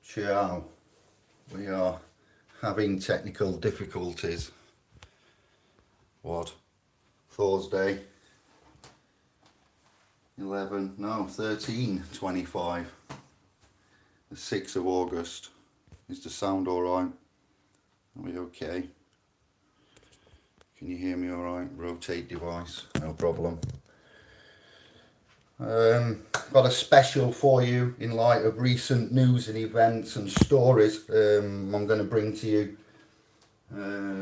Ciao. We are having technical difficulties. What? Thursday, 13:25. The 6th of August. Is the sound alright? Are we okay? Can you hear me alright? Rotate device, no problem. Got a special for you in light of recent news and events and stories. I'm going to bring to you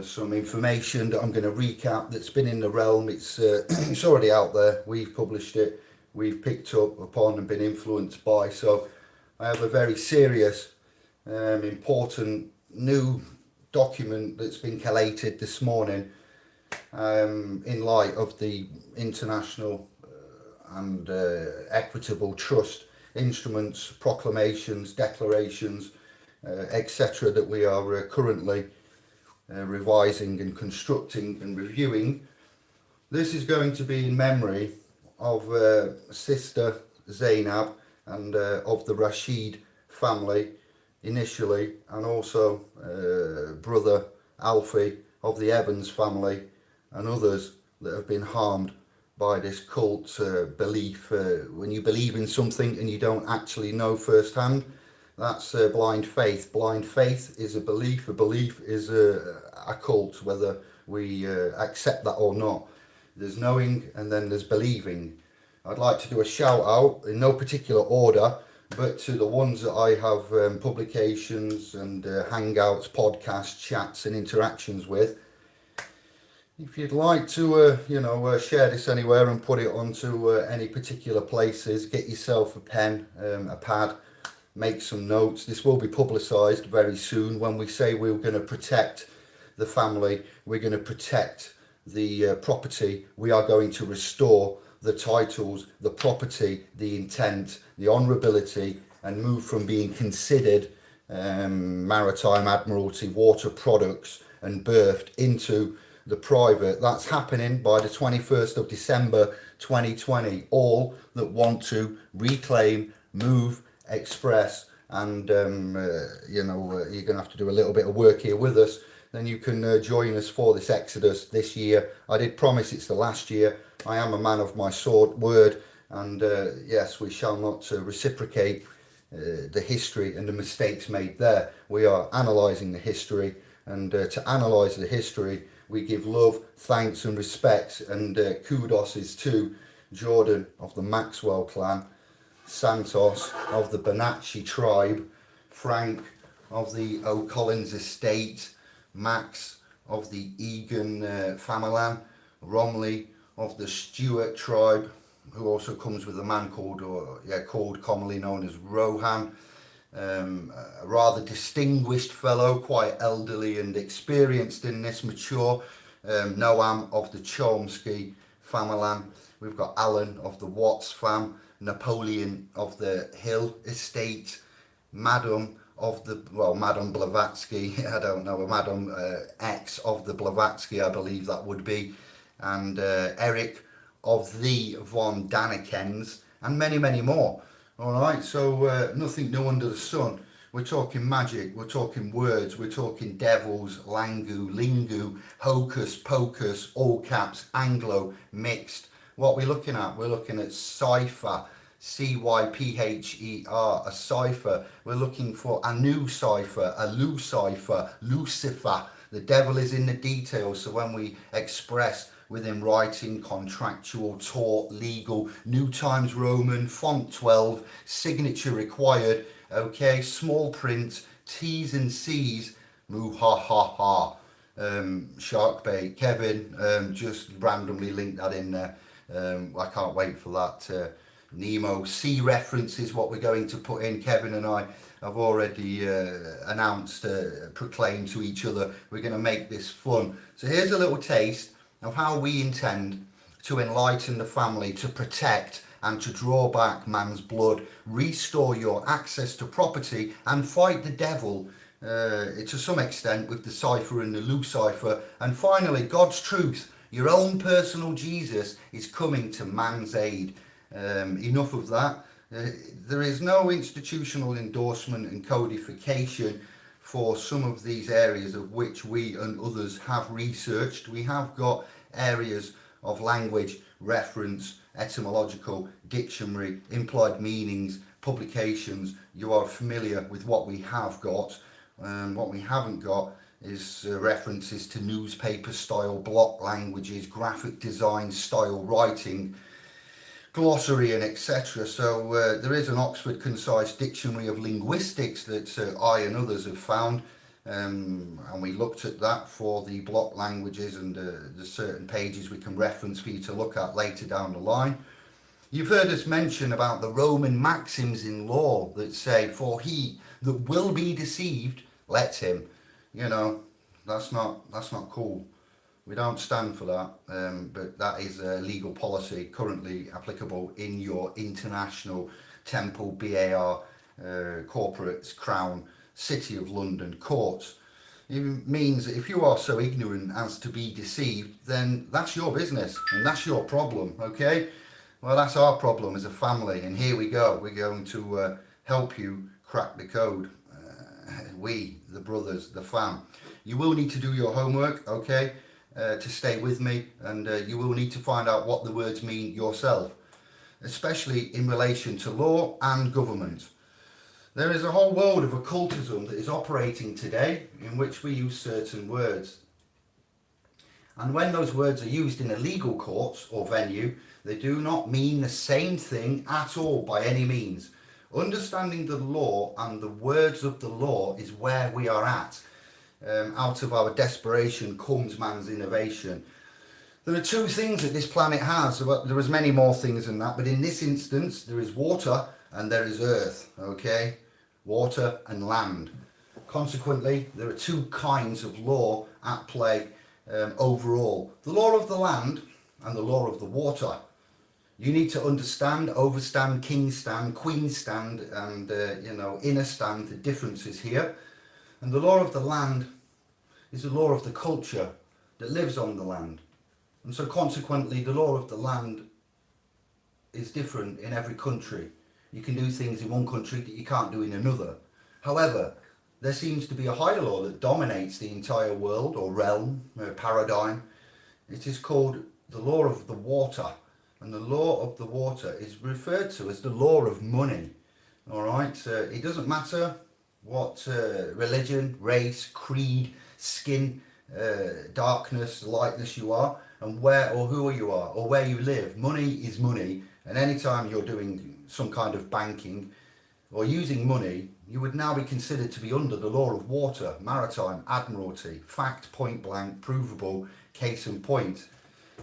some information that I'm going to recap that's been in the realm. It's it's already out there. We've published it. We've picked up upon and been influenced by. So I have a very serious, important new document that's been collated this morning in light of the international and equitable trust instruments, proclamations, declarations, etc. that we are currently revising and constructing and reviewing. This is going to be in memory of Sister Zainab and of the Rashid family initially, and also brother Alfie of the Evans family and others that have been harmed by this cult belief. When you believe in something and you don't actually know firsthand, that's blind faith. Blind faith is a belief is a cult, whether we accept that or not. There's knowing and then there's believing. I'd like to do a shout out in no particular order, but to the ones that I have publications and hangouts, podcasts, chats and interactions with. If you'd like to, share this anywhere and put it onto any particular places, get yourself a pen, a pad, make some notes. This will be publicised very soon. When we say we're going to protect the family, we're going to protect the property, we are going to restore the titles, the property, the intent, the honourability, and move from being considered maritime admiralty water products and birthed into the private. That's happening by the 21st of December 2020. All that want to reclaim, move, express, and you're going to have to do a little bit of work here with us. Then you can join us for this exodus this year. I did promise it's the last year. I am a man of my word, and yes, we shall not reciprocate the history and the mistakes made there. We are analysing the history, and to analyse the history, we give love, thanks and respect, and kudos is to Jordan of the Maxwell clan, Santos of the Bonacci tribe, Frank of the O'Collins estate, Max of the Egan Famalan, Romley of the Stewart tribe, who also comes with a man called commonly known as Rohan, a rather distinguished fellow, quite elderly and experienced in this, mature, Noam of the Chomsky Famalan. We've got Alan of the Watts fam, Napoleon of the Hill estate, Madam Blavatsky, I don't know, Madam X of the Blavatsky, I believe that would be, and Eric of the von Dannekens, and many, many more. All right, so nothing new under the sun. We're talking magic, we're talking words, we're talking devils, langu, lingu, hocus pocus, all caps, Anglo, mixed. What we're looking at? We're looking at Cypher, Cypher, a cipher. We're looking for a new cipher, a Lucifer, Lucifer. The devil is in the details. So when we express within writing, contractual, tort, legal, New Times Roman, font 12, signature required, okay, small print, T's and C's, moo ha ha ha. Shark bait, Kevin, just randomly linked that in there. I can't wait for that. Nemo, C reference is what we're going to put in. Kevin and I have already announced, proclaimed to each other, we're going to make this fun. So here's a little taste of how we intend to enlighten the family, to protect and to draw back man's blood, restore your access to property and fight the devil to some extent with the Cypher and the Lucifer. And finally, God's truth, your own personal Jesus is coming to man's aid. Enough of that. There is no institutional endorsement and codification for some of these areas of which we and others have researched. We have got areas of language, reference, etymological, dictionary, implied meanings, publications. You are familiar with what we have got. What we haven't got is references to newspaper style block languages, graphic design style writing, glossary, and etc. So there is an Oxford Concise Dictionary of Linguistics that I and others have found, and we looked at that for the block languages, and there's certain pages we can reference for you to look at later down the line. You've heard us mention about the Roman maxims in law that say, "For he that will be deceived, let him." You know, that's not cool. We don't stand for that, but that is a legal policy currently applicable in your international Temple BAR corporates, Crown, City of London courts. It means that if you are so ignorant as to be deceived, then that's your business and that's your problem, okay? Well, that's our problem as a family, and here we go. We're going to help you crack the code. We, the brothers, the fam. You will need to do your homework, okay? To stay with me, and you will need to find out what the words mean yourself, especially in relation to law and government. There is a whole world of occultism that is operating today in which we use certain words. And when those words are used in a legal court or venue, they do not mean the same thing at all by any means. Understanding the law and the words of the law is where we are at. Out of our desperation comes man's innovation. There are two things that this planet has. Well, there is many more things than that, but in this instance, there is water and there is earth, okay? Water and land. Consequently, there are two kinds of law at play overall. The law of the land and the law of the water. You need to understand, overstand, king stand, queen stand, and inner stand, the differences here. And the law of the land is the law of the culture that lives on the land. And so consequently, the law of the land is different in every country. You can do things in one country that you can't do in another. However, there seems to be a higher law that dominates the entire world or realm, paradigm. It is called the law of the water. And the law of the water is referred to as the law of money. All right, it doesn't matter what religion, race, creed, skin, darkness, lightness you are, and where or who you are, or where you live. Money is money, and anytime you're doing some kind of banking or using money, you would now be considered to be under the law of water, maritime, admiralty, fact, point blank, provable, case in point.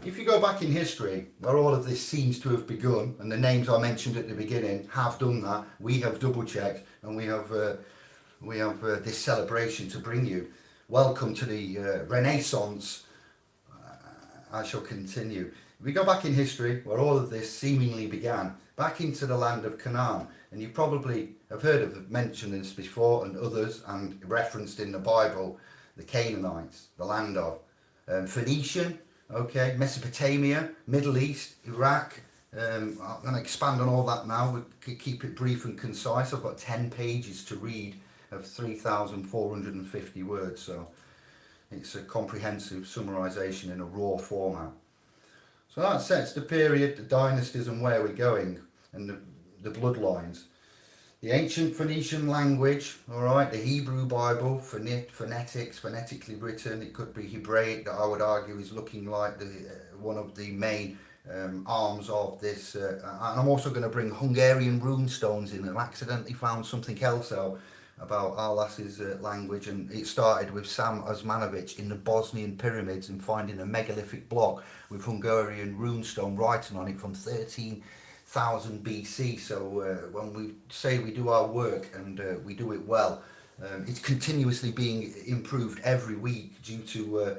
If you go back in history, where all of this seems to have begun, and the names I mentioned at the beginning have done that, we have double checked, and we have this celebration to bring you. Welcome to the Renaissance. I shall continue. We go back in history, where all of this seemingly began, back into the land of Canaan, and you probably have heard of mentioned this before, and others, and referenced in the Bible, the Canaanites, the land of Phoenician. Okay, Mesopotamia, Middle East, Iraq. I'm going to expand on all that now. We keep it brief and concise. I've got 10 pages to read of 3,450 words, so it's a comprehensive summarization in a raw format. So that sets the period, the dynasties, and where we're going, and the bloodlines. The ancient Phoenician language, all right, the Hebrew Bible, phonetics, phonetically written. It could be Hebraic, that I would argue is looking like one of the main arms of this. And I'm also going to bring Hungarian rune stones in. I accidentally found something else out about Arlas's language, and it started with Sam Osmanovic in the Bosnian pyramids and finding a megalithic block with Hungarian runestone writing on it from 13,000 BC. So when we say we do our work and we do it well, it's continuously being improved every week due to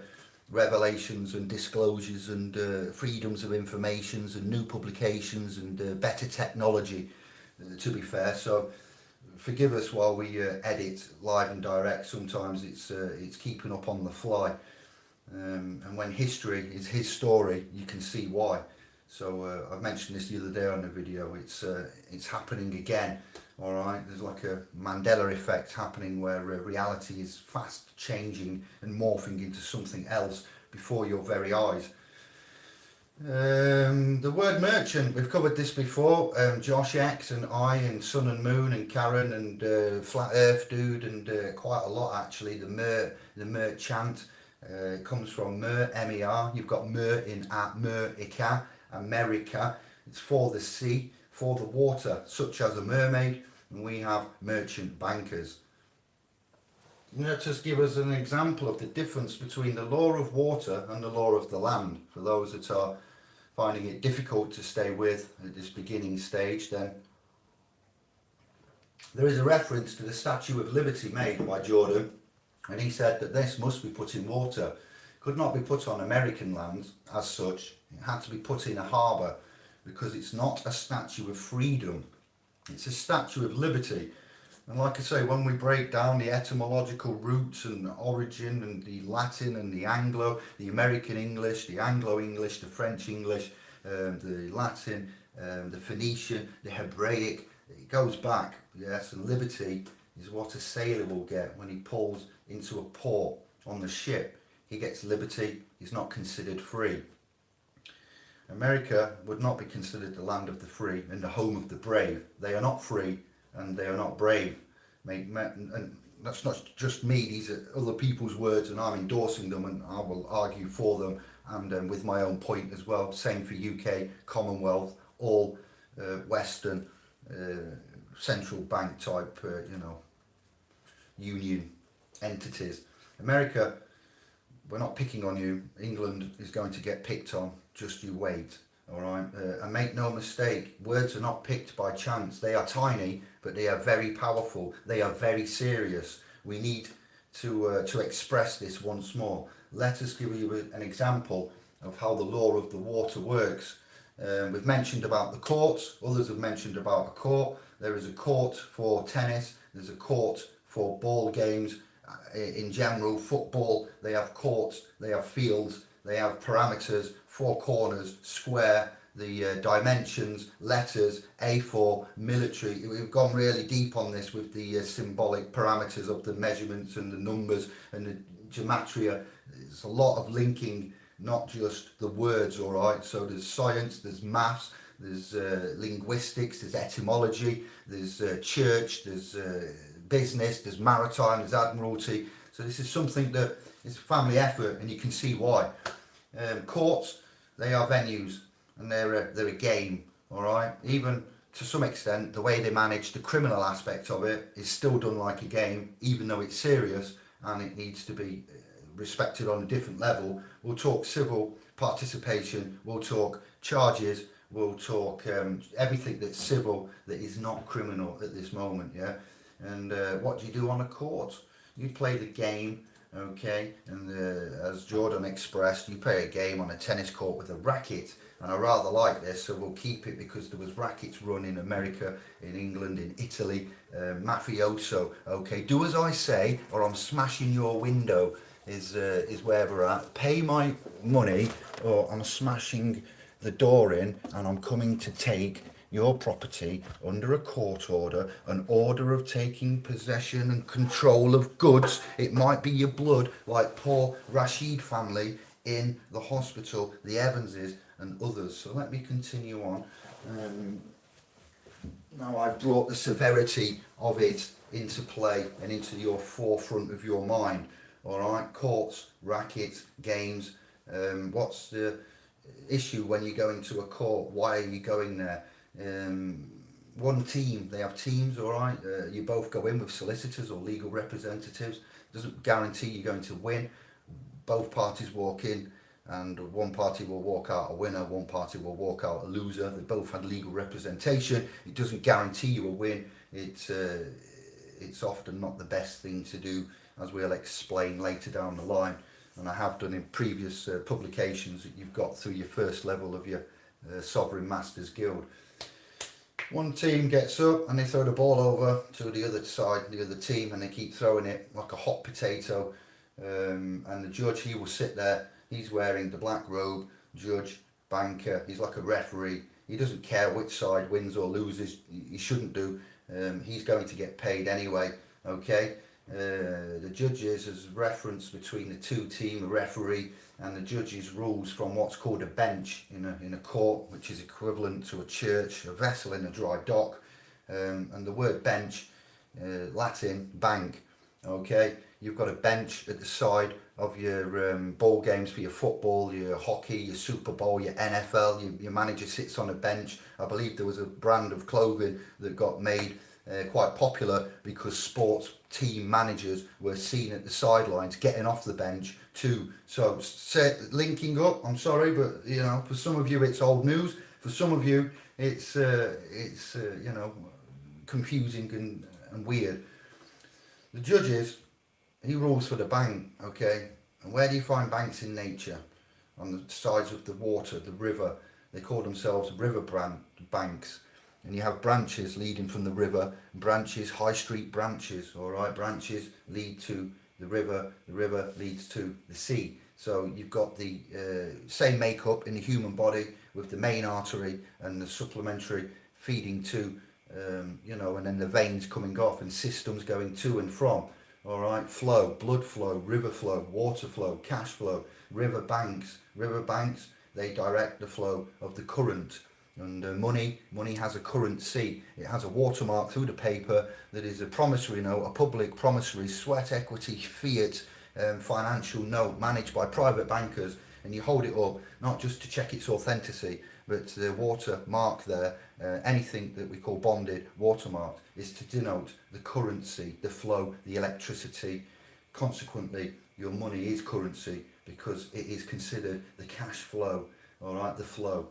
revelations and disclosures and freedoms of informations and new publications and better technology, to be fair. So forgive us while we edit live and direct. Sometimes it's keeping up on the fly, and when history is his story, you can see why. So I mentioned this the other day on the video. It's happening again. All right, there's like a Mandela effect happening where reality is fast changing and morphing into something else before your very eyes. The word merchant, we've covered this before. Josh X and I and Sun and Moon and Karen and Flat Earth Dude and quite a lot actually. The merchant comes from mer, M-E-R. You've got mer in America, America. It's for the sea, for the water, such as a mermaid. And we have merchant bankers. Let us give us an example of the difference between the law of water and the law of the land. For those that are finding it difficult to stay with at this beginning stage, then there is a reference to the Statue of Liberty made by Jordan, and he said that this must be put in water. It could not be put on American land as such. It had to be put in a harbour because it's not a statue of freedom. It's a statue of liberty. And like I say, when we break down the etymological roots and the origin and the Latin and the Anglo, the American English, the Anglo-English, the French English, the Latin, the Phoenician, the Hebraic, it goes back, yes, and liberty is what a sailor will get when he pulls into a port on the ship. He gets liberty, he's not considered free. America would not be considered the land of the free and the home of the brave. They are not free and they are not brave. And that's not just me, these are other people's words and I'm endorsing them and I will argue for them and with my own point as well. Same for UK, Commonwealth, all Western central bank type, union entities. America, we're not picking on you. England is going to get picked on. Just you wait. All right, and make no mistake, words are not picked by chance. They are tiny, but they are very powerful. They are very serious. We need to express this once more. Let us give you an example of how the law of the water works. We've mentioned about the courts. Others have mentioned about a court. There is a court for tennis. There's a court for ball games. In general, football, they have courts, they have fields, they have parameters, four corners, square, the dimensions, letters, A4, military. We've gone really deep on this with the symbolic parameters of the measurements and the numbers and the gematria. There's a lot of linking, not just the words, all right? So there's science, there's maths, there's linguistics, there's etymology, there's church, there's business, there's maritime, there's admiralty. So this is something that is family effort and you can see why. Courts, they are venues and they're a game, all right? Even to some extent, the way they manage the criminal aspect of it is still done like a game, even though it's serious and it needs to be respected on a different level. We'll talk civil participation, we'll talk charges, we'll talk everything that's civil that is not criminal at this moment, yeah? And what do you do on a court? You play the game, okay, and as Jordan expressed, you play a game on a tennis court with a racket, and I rather like this, so we'll keep it because there was rackets run in America, in England, in Italy, mafioso, okay, do as I say or I'm smashing your window is where we're at. Pay my money or I'm smashing the door in and I'm coming to take your property under a court order, an order of taking possession and control of goods. It might be your blood, like poor Rashid family in the hospital, the Evanses and others. So let me continue on. Now I've brought the severity of it into play and into your forefront of your mind. All right, courts, rackets, games. What's the issue when you go into a court? Why are you going there? One team, they have teams, all right, you both go in with solicitors or legal representatives. Doesn't guarantee you're going to win. Both parties walk in and one party will walk out a winner, one party will walk out a loser. They both had legal representation. It doesn't guarantee you a win. It's often not the best thing to do, as we'll explain later down the line, and I have done in previous publications that you've got through your first level of your Sovereign Masters Guild. One team gets up and they throw the ball over to the other side, the other team, and they keep throwing it like a hot potato. And the judge, he will sit there. He's wearing the black robe. Judge, banker. He's like a referee. He doesn't care which side wins or loses. He shouldn't do. He's going to get paid anyway. Okay. The judges, as reference between the two team, the referee and the judges, rules from what's called a bench in a court, which is equivalent to a church, a vessel in a dry dock. And the word bench, Latin bank. Okay, you've got a bench at the side of your ball games for your football, your hockey, your Super Bowl, your NFL. Your manager sits on a bench. I believe there was a brand of clothing that got made quite popular because sports team managers were seen at the sidelines getting off the bench too. So linking up, I'm sorry, but you know, for some of you it's old news. For some of you it's you know, confusing and weird. The judges, he rules for the bank, okay? And where do you find banks in nature? On the sides of the water, the river. They call themselves river banks. And you have branches leading from the river, branches, high street branches, all right? Branches lead to the river leads to the sea. So you've got the same makeup in the human body with the main artery and the supplementary feeding to you know, and then the veins coming off and systems going to and from. All right, flow, blood flow, river flow, water flow, cash flow, river banks, they direct the flow of the current. And money has a currency. It has a watermark through the paper that is a promissory note, a public promissory, sweat equity, fiat, financial note managed by private bankers. And you hold it up, not just to check its authenticity, but the watermark there, anything that we call bonded, watermarked, is to denote the currency, the flow, the electricity. Consequently, your money is currency because it is considered the cash flow, all right, the flow.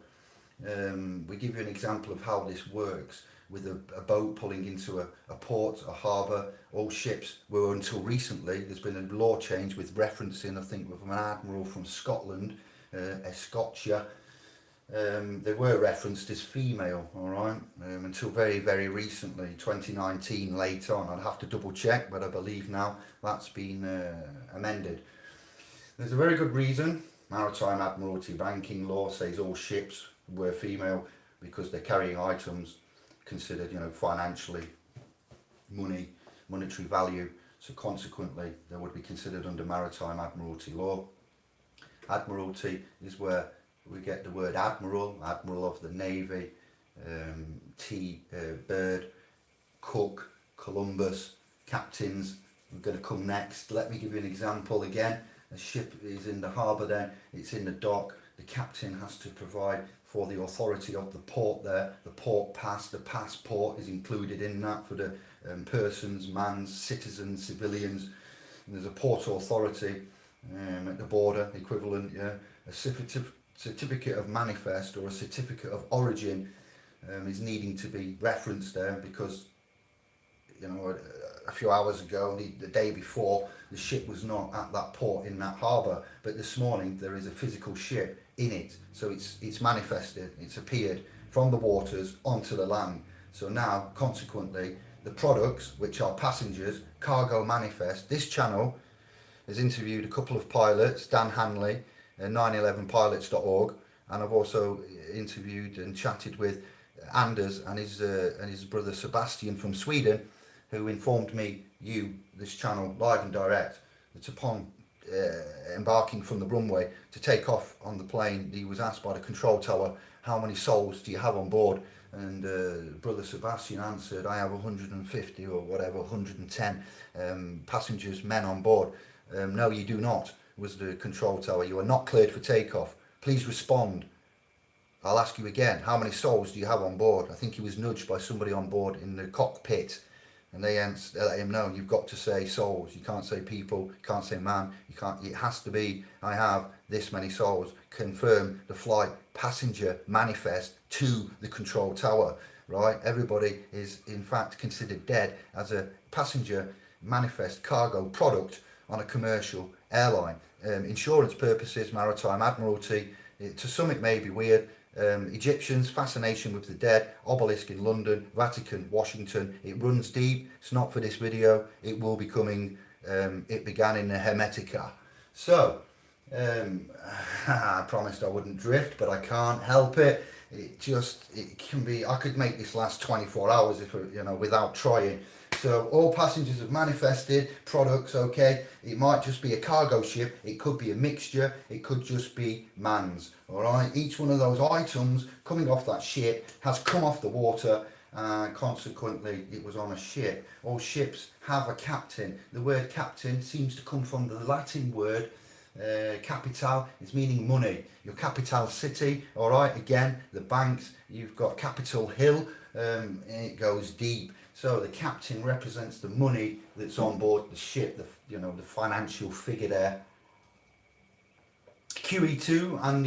We give you an example of how this works with a boat pulling into a port, a harbour. All ships were, until recently, there's been a law change with referencing, I think, from an admiral from Scotland, Scotia. They were referenced as female, all right, until very, very recently, 2019, late on. I'd have to double check, but I believe now that's been amended. There's a very good reason. Maritime Admiralty banking law says all ships were female because they're carrying items considered, you know, financially, monetary value. So consequently, they would be considered under Maritime Admiralty law. Admiralty is where we get the word admiral of the navy, bird, cook, Columbus, captains. We're going to come next. Let me give you an example again. A ship is in the harbour then, it's in the dock. The captain has to provide for the authority of the port there. The port pass, the passport is included in that for the persons, mans, citizens, civilians. And there's a port authority at the border, equivalent, yeah. A certificate of manifest or a certificate of origin is needing to be referenced there because, you know, a few hours ago, the day before, the ship was not at that port in that harbour, but this morning there is a physical ship in it, so it's manifested, it's appeared from the waters onto the land. So now, consequently, the products, which are passengers, cargo manifest. This channel has interviewed a couple of pilots, Dan Hanley, 911pilots.org, and I've also interviewed and chatted with Anders and his brother Sebastian from Sweden, who informed me, this channel, live and direct, that upon embarking from the runway to take off on the plane, he was asked by the control tower, how many souls do you have on board? And brother Sebastian answered, I have 150 or whatever, 110 passengers, men on board. No, you do not, was the control tower. You are not cleared for takeoff. Please respond. I'll ask you again, how many souls do you have on board? I think he was nudged by somebody on board in the cockpit. And they let him know, you've got to say souls. You can't say people, you can't say man, you can't, it has to be, I have this many souls. Confirm the flight passenger manifest to the control tower, right? Everybody is in fact considered dead as a passenger manifest cargo product on a commercial airline. Insurance purposes, Maritime Admiralty, to some it may be weird. Egyptians, fascination with the dead, obelisk in London, Vatican, Washington. It runs deep. It's not for this video. It will be coming. It began in the Hermetica. So I promised I wouldn't drift, but I can't help it. It can be, I could make this last 24 hours if, without trying. So all passengers have manifested products, okay? It might just be a cargo ship, it could be a mixture, it could just be man's, all right? Each one of those items coming off that ship has come off the water, and consequently it was on a ship. All ships have a captain. The word captain seems to come from the Latin word capital. Is meaning money. Your capital city, all right? Again, the banks, you've got Capitol Hill, and it goes deep. So the captain represents the money that's on board the ship, the financial figure there. QE2 and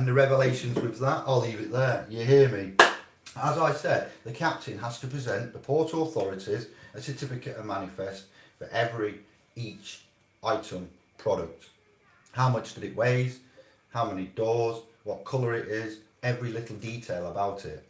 the revelations with that, I'll leave it there. You hear me? As I said, the captain has to present the port authorities a certificate of manifest for each item product. How much that it weighs, how many doors, what colour it is, every little detail about it.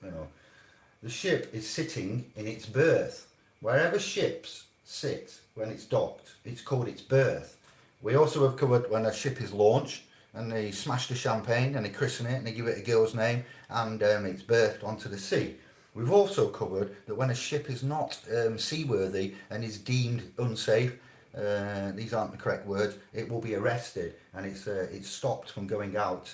The ship is sitting in its berth. Wherever ships sit when it's docked, it's called its berth. We also have covered when a ship is launched and they smash the champagne and they christen it and they give it a girl's name and it's berthed onto the sea. We've also covered that when a ship is not seaworthy and is deemed unsafe, these aren't the correct words, it will be arrested and it's stopped from going out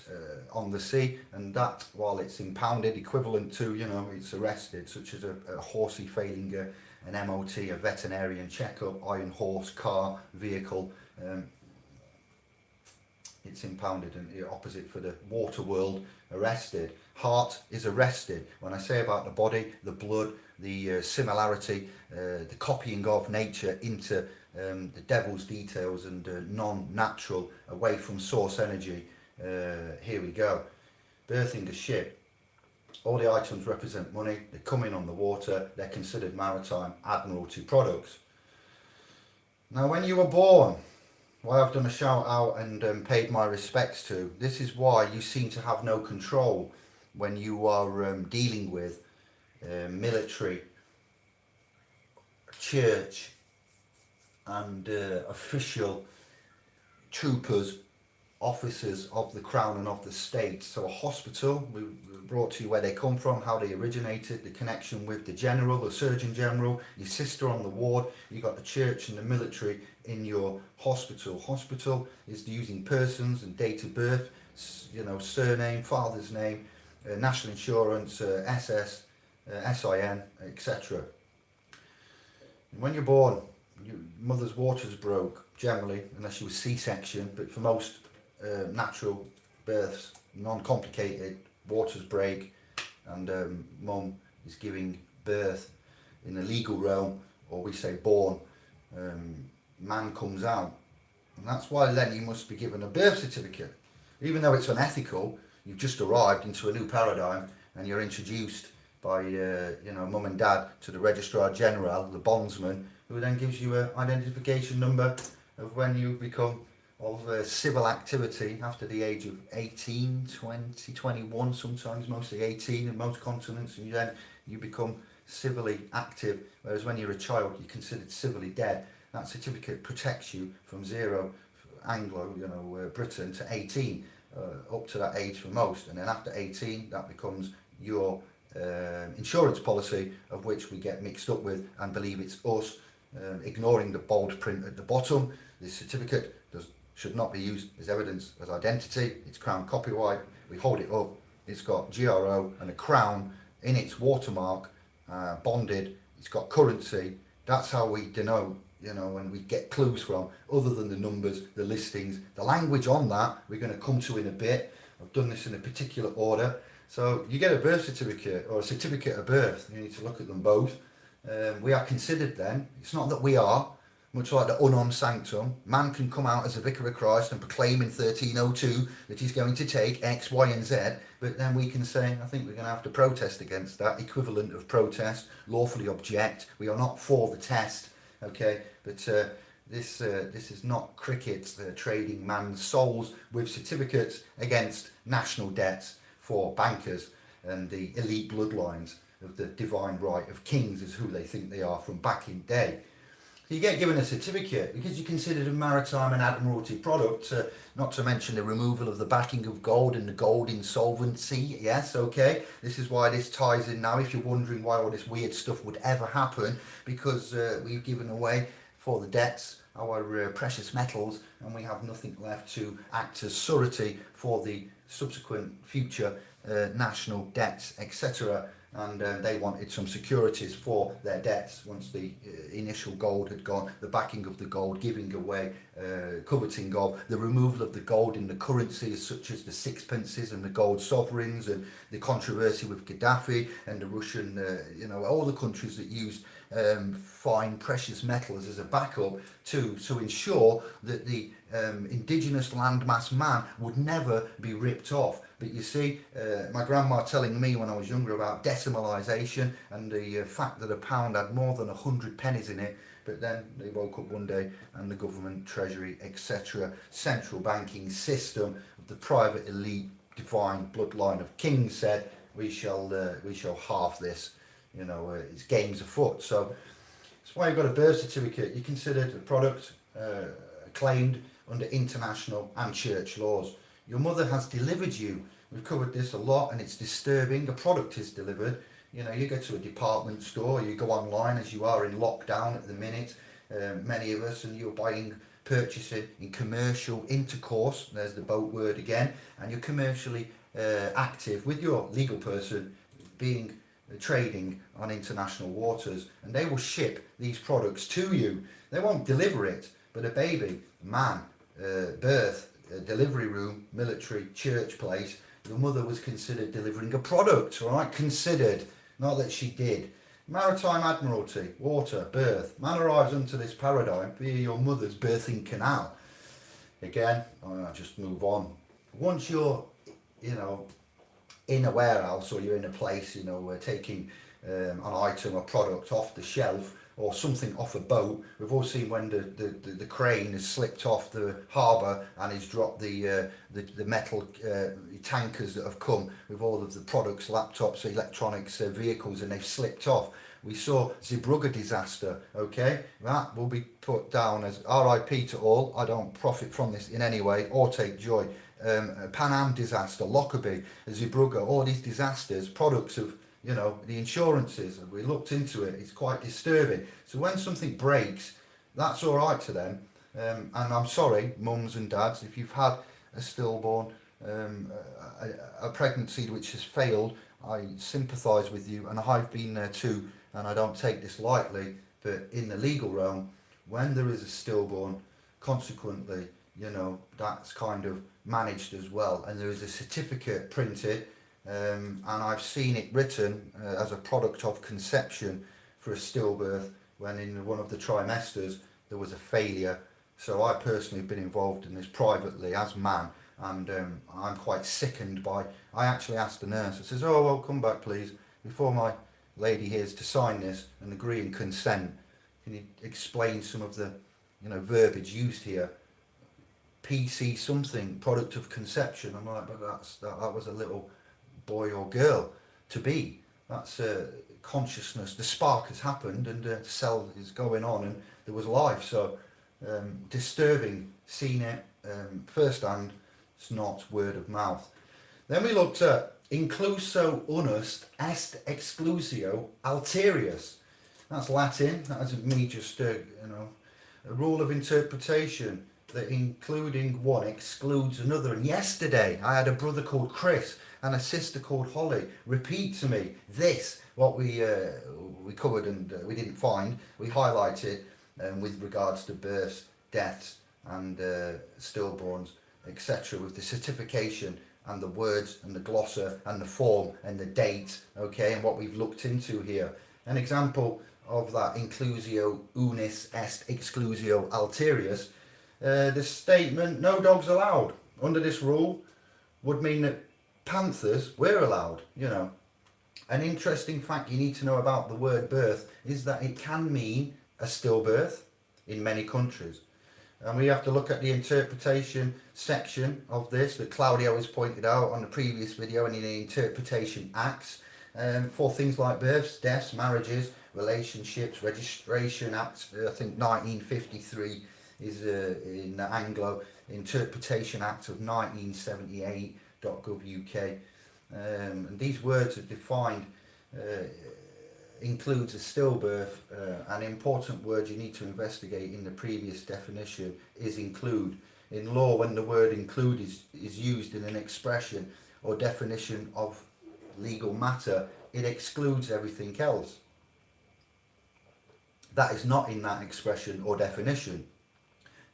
on the sea, and that, while it's impounded, equivalent to, it's arrested, such as a horsey failing an MOT, a veterinarian checkup, iron horse, car, vehicle, it's impounded, and the opposite for the water world, arrested. Heart is arrested. When I say about the body, the blood, the similarity, the copying of nature into the devil's details and non-natural, away from source energy. Here we go. Birthing a ship. All the items represent money. They come in on the water. They're considered maritime admiralty products. Now, when you were born, why I've done a shout out and paid my respects to, this is why you seem to have no control when you are dealing with military, church and official troopers, officers of the crown and of the state. So a hospital, we brought to you where they come from, how they originated, the connection with the general, the surgeon general, your sister on the ward. You got the church and the military in your hospital. Hospital is using persons and date of birth, surname, father's name, national insurance, SS, SIN, etc. When you're born, your mother's waters broke, generally, unless she was C-section, but for most natural births, non-complicated, waters break, and mum is giving birth in the legal realm, or we say born, man comes out. And that's why then you must be given a birth certificate. Even though it's unethical, you've just arrived into a new paradigm and you're introduced by mum and dad to the registrar general, the bondsman, who then gives you an identification number of when you become of civil activity after the age of 18, 20, 21, sometimes mostly 18 in most continents, and then you become civilly active, whereas when you're a child you're considered civilly dead. That certificate protects you from zero, Anglo, Britain, to 18, up to that age for most, and then after 18 that becomes your insurance policy, of which we get mixed up with and believe it's us, ignoring the bold print at the bottom. This certificate should not be used as evidence as identity. It's crown copyright. We hold it up. It's got GRO and a crown in its watermark, bonded. It's got currency. That's how we denote, when we get clues from, other than the numbers, the listings, the language on that, we're going to come to in a bit. I've done this in a particular order. So you get a birth certificate or a certificate of birth. You need to look at them both. We are considered then, it's not that we are, much like the unum sanctum, man can come out as a vicar of Christ and proclaim in 1302 that he's going to take X, Y and Z, but then we can say, I think we're going to have to protest against that, equivalent of protest, lawfully object. We are not for the test, okay, but this is not cricket trading man's souls with certificates against national debts for bankers and the elite bloodlines of the divine right of kings, is who they think they are from back in day. So you get given a certificate because you're considered a maritime and admiralty product, not to mention the removal of the backing of gold and the gold insolvency. Yes, okay. This is why this ties in now, if you're wondering why all this weird stuff would ever happen, because we've given away for the debts our precious metals, and we have nothing left to act as surety for the subsequent future national debts, etc. And they wanted some securities for their debts once the initial gold had gone, the backing of the gold, giving away, coveting gold, the removal of the gold in the currencies such as the sixpences and the gold sovereigns, and the controversy with Gaddafi and the Russian, all the countries that used fine precious metals as a backup to ensure that the indigenous landmass man would never be ripped off. But you see, my grandma telling me when I was younger about decimalisation and the fact that a pound had more than 100 pennies in it. But then they woke up one day and the government, treasury, etc., central banking system of the private elite, divine bloodline of kings said, we shall halve this. It's games afoot. So that's why you've got a birth certificate. You're considered a product claimed under international and church laws. Your mother has delivered you. We've covered this a lot, and it's disturbing. A product is delivered. You go to a department store, you go online, as you are in lockdown at the minute, many of us, and you're purchasing in commercial intercourse, there's the boat word again, and you're commercially active with your legal person being trading on international waters, and they will ship these products to you. They won't deliver it, but a baby, man, birth, delivery room, military, church place, your mother was considered delivering a product, right? Considered, not that she did. Maritime admiralty, water, birth. Man arrives into this paradigm via your mother's birthing canal. Again, I'll just move on. Once you're, in a warehouse, or you're in a place, taking an item or product off the shelf, or something off a boat. We've all seen when the crane has slipped off the harbour and has dropped the metal tankers that have come with all of the products, laptops, electronics, vehicles, and they've slipped off. We saw Zeebrugge disaster, okay? That will be put down as RIP to all. I don't profit from this in any way or take joy. Pan Am disaster, Lockerbie, Zeebrugge, all these disasters, products of the insurances, we looked into it, it's quite disturbing. So when something breaks, that's all right to them. And I'm sorry, mums and dads, if you've had a stillborn, a pregnancy which has failed, I sympathise with you, and I've been there too, and I don't take this lightly. But in the legal realm, when there is a stillborn, consequently, that's kind of managed as well, and there is a certificate printed. And I've seen it written as a product of conception for a stillbirth when in one of the trimesters there was a failure. So I personally have been involved in this privately as man, and I'm quite sickened by. I actually asked the nurse, I says, oh well, come back please, before my lady here is to sign this and agree and consent, can you explain some of the verbiage used here? PC something, product of conception. I'm like, but that was a little boy or girl to be. That's consciousness. The spark has happened, and the cell is going on, and there was life. So disturbing, seen it firsthand. It's not word of mouth. Then we looked at incluso unus est exclusio alterius. That's Latin. That isn't me just a rule of interpretation that including one excludes another. And yesterday I had a brother called Chris and a sister called Holly repeat to me this, what we covered and we didn't find, we highlighted with regards to births, deaths and stillborns, etc., with the certification and the words and the glossa and the form and the date, okay, and what we've looked into here. An example of that inclusio unis est exclusio alterius, the statement no dogs allowed under this rule would mean that panthers were allowed. An interesting fact you need to know about the word birth is that it can mean a stillbirth in many countries, and we have to look at the interpretation section of this that Claudio has pointed out on the previous video, and in the interpretation acts for things like births, deaths, marriages, relationships, registration act, I think 1953 is in the Anglo Interpretation Act of 1978.gov.uk. And these words are defined, includes a stillbirth. An important word you need to investigate in the previous definition is include. In law, when the word include is used in an expression or definition of legal matter, it excludes everything else that is not in that expression or definition.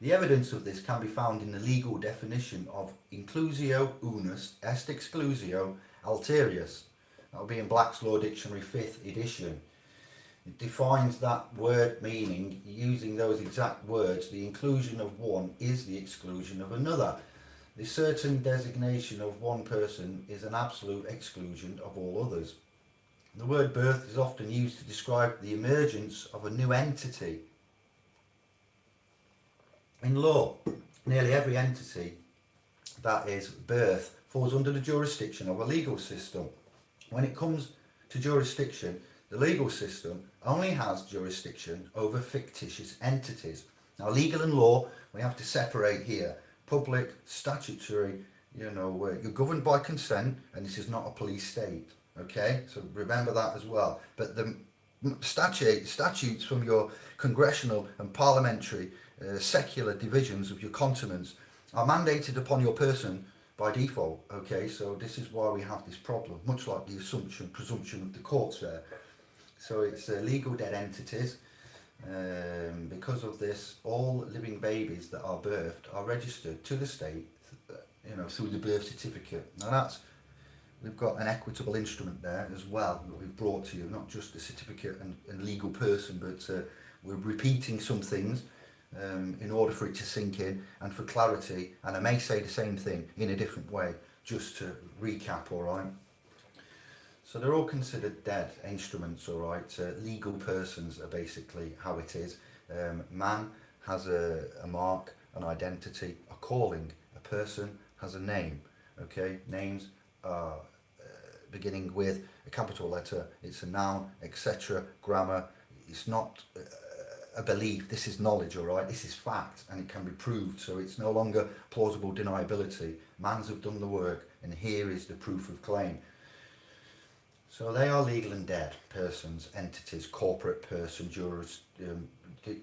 The evidence of this can be found in the legal definition of inclusio unus est exclusio alterius. That will be in Black's Law Dictionary 5th edition. It defines that word meaning using those exact words. The inclusion of one is the exclusion of another. The certain designation of one person is an absolute exclusion of all others. The word birth is often used to describe the emergence of a new entity. In law, nearly every entity that is birth falls under the jurisdiction of a legal system. When it comes to jurisdiction, the legal system only has jurisdiction over fictitious entities. Now, legal and law, we have to separate here. Public, statutory, you're governed by consent, and this is not a police state. Okay, so remember that as well. But the statutes from your congressional and parliamentary secular divisions of your continents are mandated upon your person by default. Okay, so this is why we have this problem, much like the presumption of the courts there. So it's legal dead entities. Because of this, all living babies that are birthed are registered to the state, through the birth certificate. Now we've got an equitable instrument there as well that we've brought to you, not just the certificate and legal person, but we're repeating some things in order for it to sink in and for clarity. And I may say the same thing in a different way, just to recap, all right? So they're all considered dead instruments, all right? Legal persons are basically how it is. Man has a mark, an identity, a calling. A person has a name, okay? Names are beginning with a capital letter. It's a noun, etc. Grammar. It's not a belief. This is knowledge, all right? This is fact, and it can be proved. So it's no longer plausible deniability. Mans have done the work, and here is the proof of claim. So they are legal and dead persons, entities, corporate person,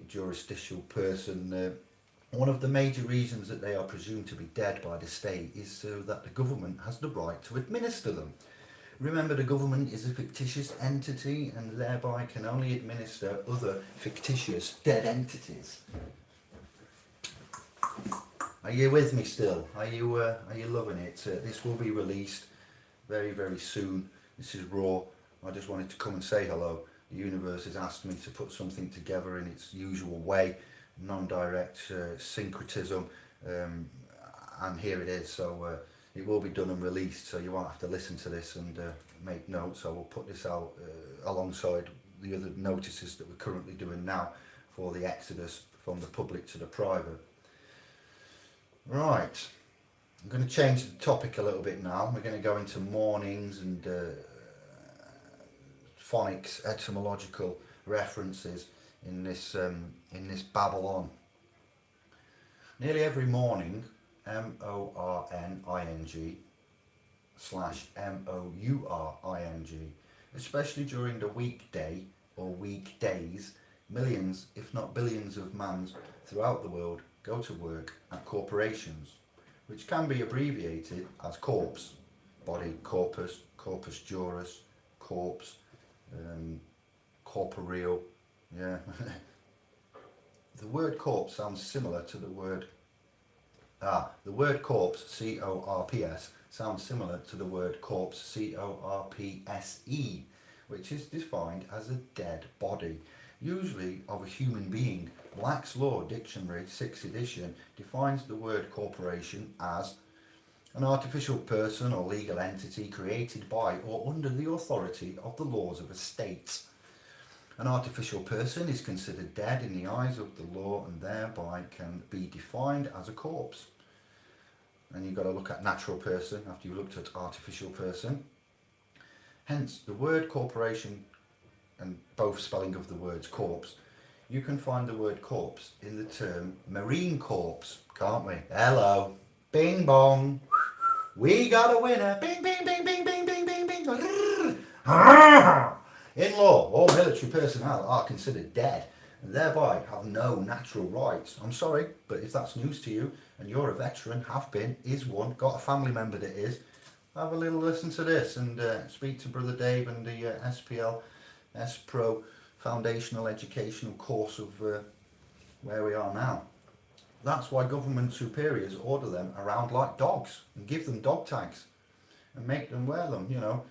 jurisdictional person. One of the major reasons that they are presumed to be dead by the state is so that the government has the right to administer them. Remember, the government is a fictitious entity and thereby can only administer other fictitious dead entities. Are you with me still? Are you loving it? This will be released very, very soon. This is raw. I just wanted to come and say hello. The universe has asked me to put something together in its usual way, non-direct syncretism, and here it is. So it will be done and released, so you won't have to listen to this and make notes. I will put this out alongside the other notices that we're currently doing now for the exodus from the public to the private. Right. I'm going to change the topic a little bit now. We're going to go into mornings and phonics, etymological references in this Babylon. Nearly every morning, morning/mouring, especially during the weekday or weekdays, millions, if not billions of mans throughout the world go to work at corporations, which can be abbreviated as corpse, body, corpus, corpus juris, corpse, corporeal, yeah. The word corpse sounds similar to the word corpse, C-O-R-P-S, sounds similar to the word corpse, C-O-R-P-S-E, which is defined as a dead body, usually of a human being. Black's Law Dictionary, 6th edition, defines the word corporation as an artificial person or legal entity created by or under the authority of the laws of a state. An artificial person is considered dead in the eyes of the law and thereby can be defined as a corpse. And you've got to look at natural person after you looked at artificial person. Hence, the word corporation and both spelling of the words corpse, you can find the word corpse in the term marine corpse, can't we? Hello. Bing bong. We got a winner. Bing, bing, bing, bing, bing, bing, bing, bing. In law, all military personnel are considered dead and thereby have no natural rights. I'm sorry, but if that's news to you and you're a veteran, have been, is one, got a family member that is, have a little listen to this and speak to Brother Dave and the SPL, S-Pro Foundational Educational course of where we are now. That's why government superiors order them around like dogs and give them dog tags and make them wear them, you know.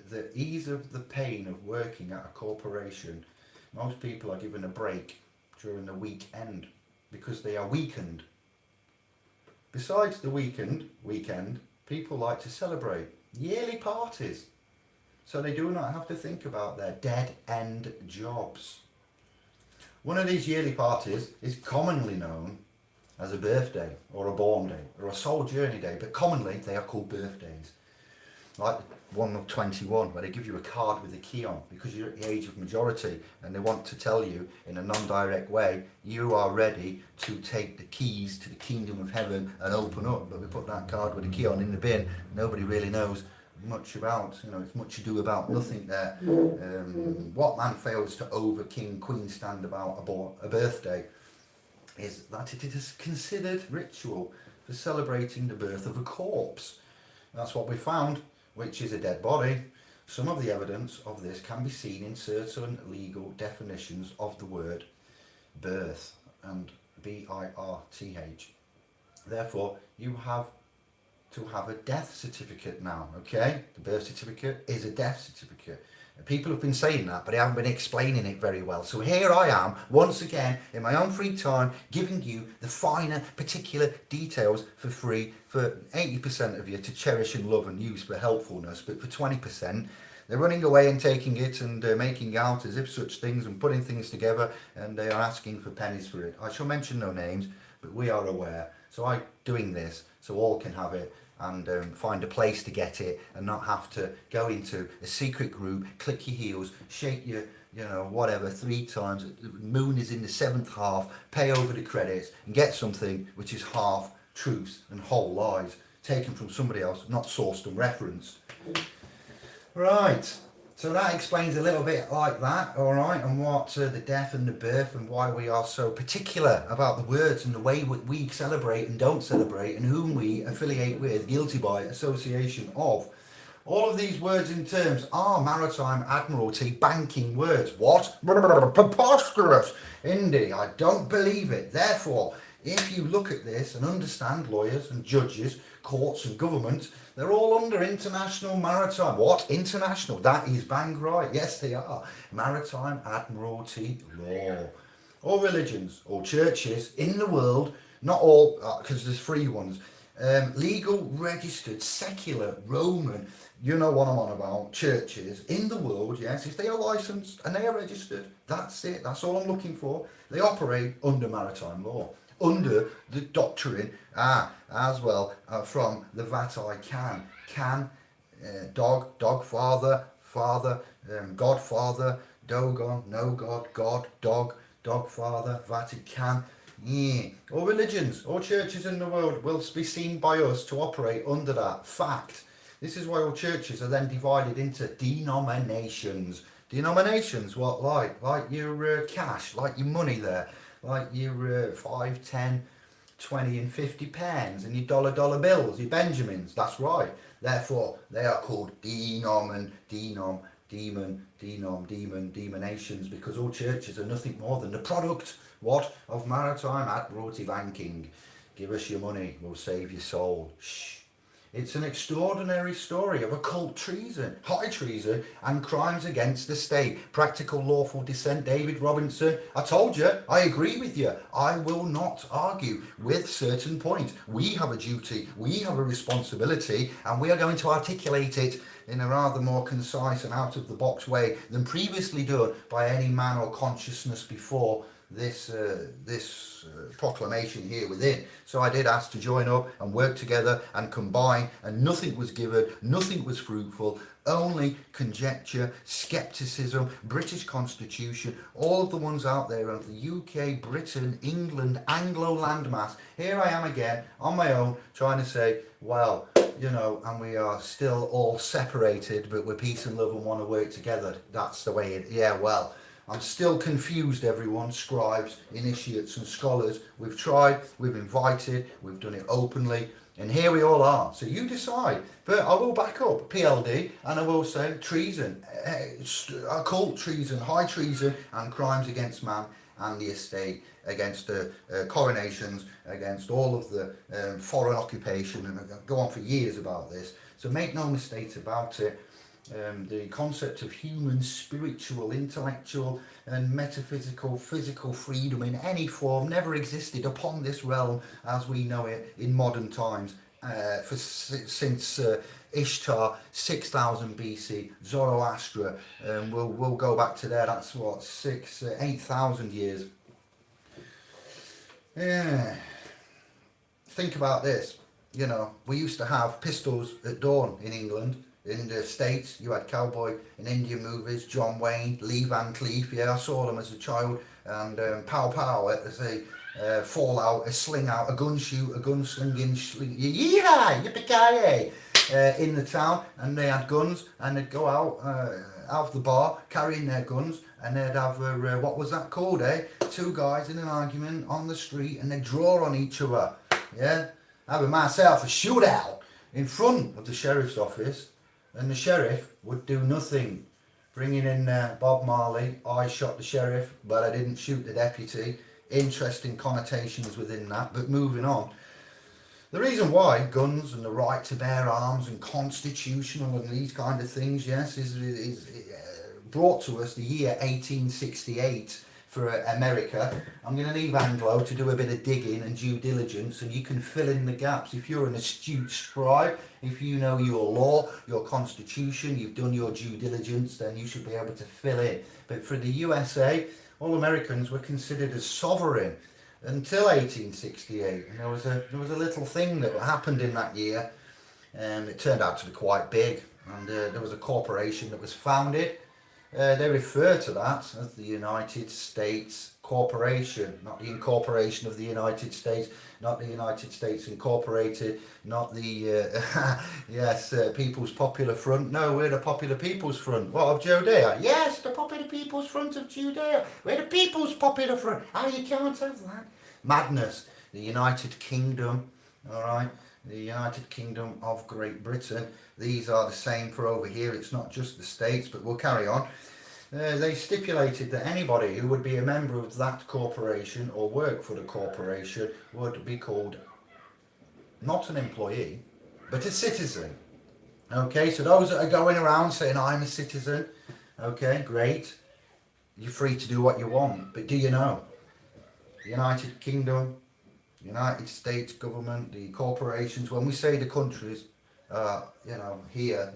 The ease of the pain of working at a corporation, most people are given a break during the weekend because they are weakened. Besides the weekend, people like to celebrate yearly parties, so they do not have to think about their dead-end jobs. One of these yearly parties is commonly known as a birthday or a born day or a soul journey day, but commonly they are called birthdays. Like one of 21, where they give you a card with a key on because you're at the age of majority and they want to tell you in a non-direct way you are ready to take the keys to the kingdom of heaven and open up. But we put that card with a key on in the bin. Nobody really knows much about, you know, it's much ado about nothing there. What man fails to over king queen stand about a birthday is that it is considered ritual for celebrating the birth of a corpse. That's what we found, which is a dead body. Some of the evidence of this can be seen in certain legal definitions of the word birth and B-I-R-T-H. Therefore, you have to have a death certificate now, okay? The birth certificate is a death certificate. People have been saying that, but they haven't been explaining it very well. So here I am, once again, in my own free time, giving you the finer, particular details for free for 80% of you to cherish and love and use for helpfulness. But for 20%, they're running away and taking it and making out as if such things and putting things together, and they are asking for pennies for it. I shall mention no names, but we are aware. So I'm doing this so all can have it and find a place to get it and not have to go into a secret group, click your heels, shake your, you know, whatever 3 times, the moon is in the 7th half, pay over the credits and get something which is half truths and whole lies taken from somebody else, not sourced and referenced. Right, so that explains a little bit like that, all right, and what the death and the birth and why we are so particular about the words and the way we celebrate and don't celebrate and whom we affiliate with, guilty by association of. All of these words and terms are maritime admiralty banking words. What? Preposterous! Indeed, I don't believe it. Therefore, if you look at this and understand lawyers and judges, courts and government, they're all under international maritime. What? International. That is bang right. Yes, they are. Maritime admiralty law. All religions, all churches in the world, not all, because there's free ones, legal, registered, secular, Roman, you know what I'm on about, churches in the world, yes, if they are licensed and they are registered, that's it. That's all I'm looking for. They operate under maritime law, under the doctrine, as well, from the Vatican, dog father, godfather, Dogon, no God, dog father, Vatican. Yeah. All religions, all churches in the world will be seen by us to operate under that fact. This is why all churches are then divided into denominations. Denominations, what, like your cash, like your money there, like your 5, 10, 20 and 50 pence and your dollar bills, your Benjamins. That's right. Therefore, they are called demonations, because all churches are nothing more than the product, what, of maritime admiralty banking. Give us your money, we'll save your soul. Shh. It's an extraordinary story of occult treason, high treason, and crimes against the state. Practical lawful dissent, David Robinson. I told you, I agree with you. I will not argue with certain points. We have a duty, we have a responsibility, and we are going to articulate it in a rather more concise and out-of-the-box way than previously done by any man or consciousness before this proclamation here within. So I did ask to join up and work together and combine, and nothing was given, nothing was fruitful, only conjecture, skepticism, British Constitution, all of the ones out there of the UK, Britain, England, Anglo landmass. Here I am again on my own trying to say, well, you know, and we are still all separated, but we're peace and love and want to work together. That's the way it, yeah, well, I'm still confused, everyone, scribes, initiates and scholars. We've tried, we've invited, we've done it openly, and here we all are. So you decide. But I will back up PLD, and I will say treason, occult treason, high treason, and crimes against man and the estate, against coronations, against all of the foreign occupation, and I go on for years about this. So make no mistake about it. The concept of human, spiritual, intellectual and metaphysical, physical freedom in any form never existed upon this realm as we know it in modern times, since Ishtar, 6000 BC, Zoroaster, we'll go back to there, that's what, 8,000 years. Yeah. Think about this, you know, we used to have pistols at dawn in England. In the States, you had cowboy in Indian movies, John Wayne, Lee Van Cleef, yeah, I saw them as a child, and pow pow, as a fallout, a sling out, a gun shoot, a gun slinging, yeehaw, yippee-ki-yay, in the town, and they had guns, and they'd go out of the bar, carrying their guns, and they'd have, what was that called, two guys in an argument on the street, and they'd draw on each other, yeah, having myself a shootout in front of the sheriff's office. And the sheriff would do nothing, bringing in Bob Marley. I shot the sheriff, but I didn't shoot the deputy. Interesting connotations within that, but moving on. The reason why guns and the right to bear arms and constitutional and these kind of things, yes, is brought to us the year 1868 for America. I'm going to leave Anglo to do a bit of digging and due diligence, and you can fill in the gaps. If you're an astute scribe, if you know your law, your constitution, you've done your due diligence, then you should be able to fill in. But for the USA, all Americans were considered as sovereign until 1868, and there was a little thing that happened in that year, and it turned out to be quite big, and there was a corporation that was founded. They refer to that as the United States Corporation, not the incorporation of the United States, not the United States Incorporated, not the, People's Popular Front. No, we're the Popular People's Front. What, of Judea? Yes, the Popular People's Front of Judea. We're the People's Popular Front. Oh, you can't have that. Madness. The United Kingdom, all right? The United Kingdom of Great Britain. These are the same for over here. It's not just the States, but we'll carry on. They stipulated that anybody who would be a member of that corporation or work for the corporation would be called not an employee, but a citizen. Okay, so those that are going around saying, I'm a citizen, okay, great. You're free to do what you want, but do you know? The United Kingdom, United States government, the corporations, when we say the countries, here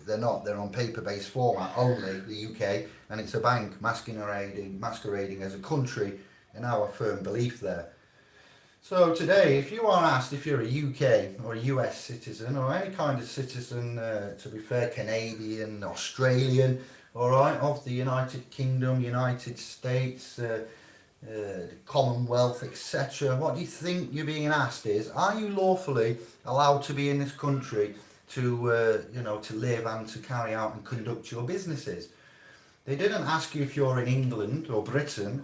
they're on paper-based format only, the UK, and it's a bank masquerading as a country in our firm belief there. So today, if you are asked if you're a UK or a US citizen or any kind of citizen, to be fair, Canadian, Australian, all right, of the United Kingdom, United States, Commonwealth, etc. What do you think you're being asked is, are you lawfully allowed to be in this country to, to live and to carry out and conduct your businesses? They didn't ask you if you're in England or Britain,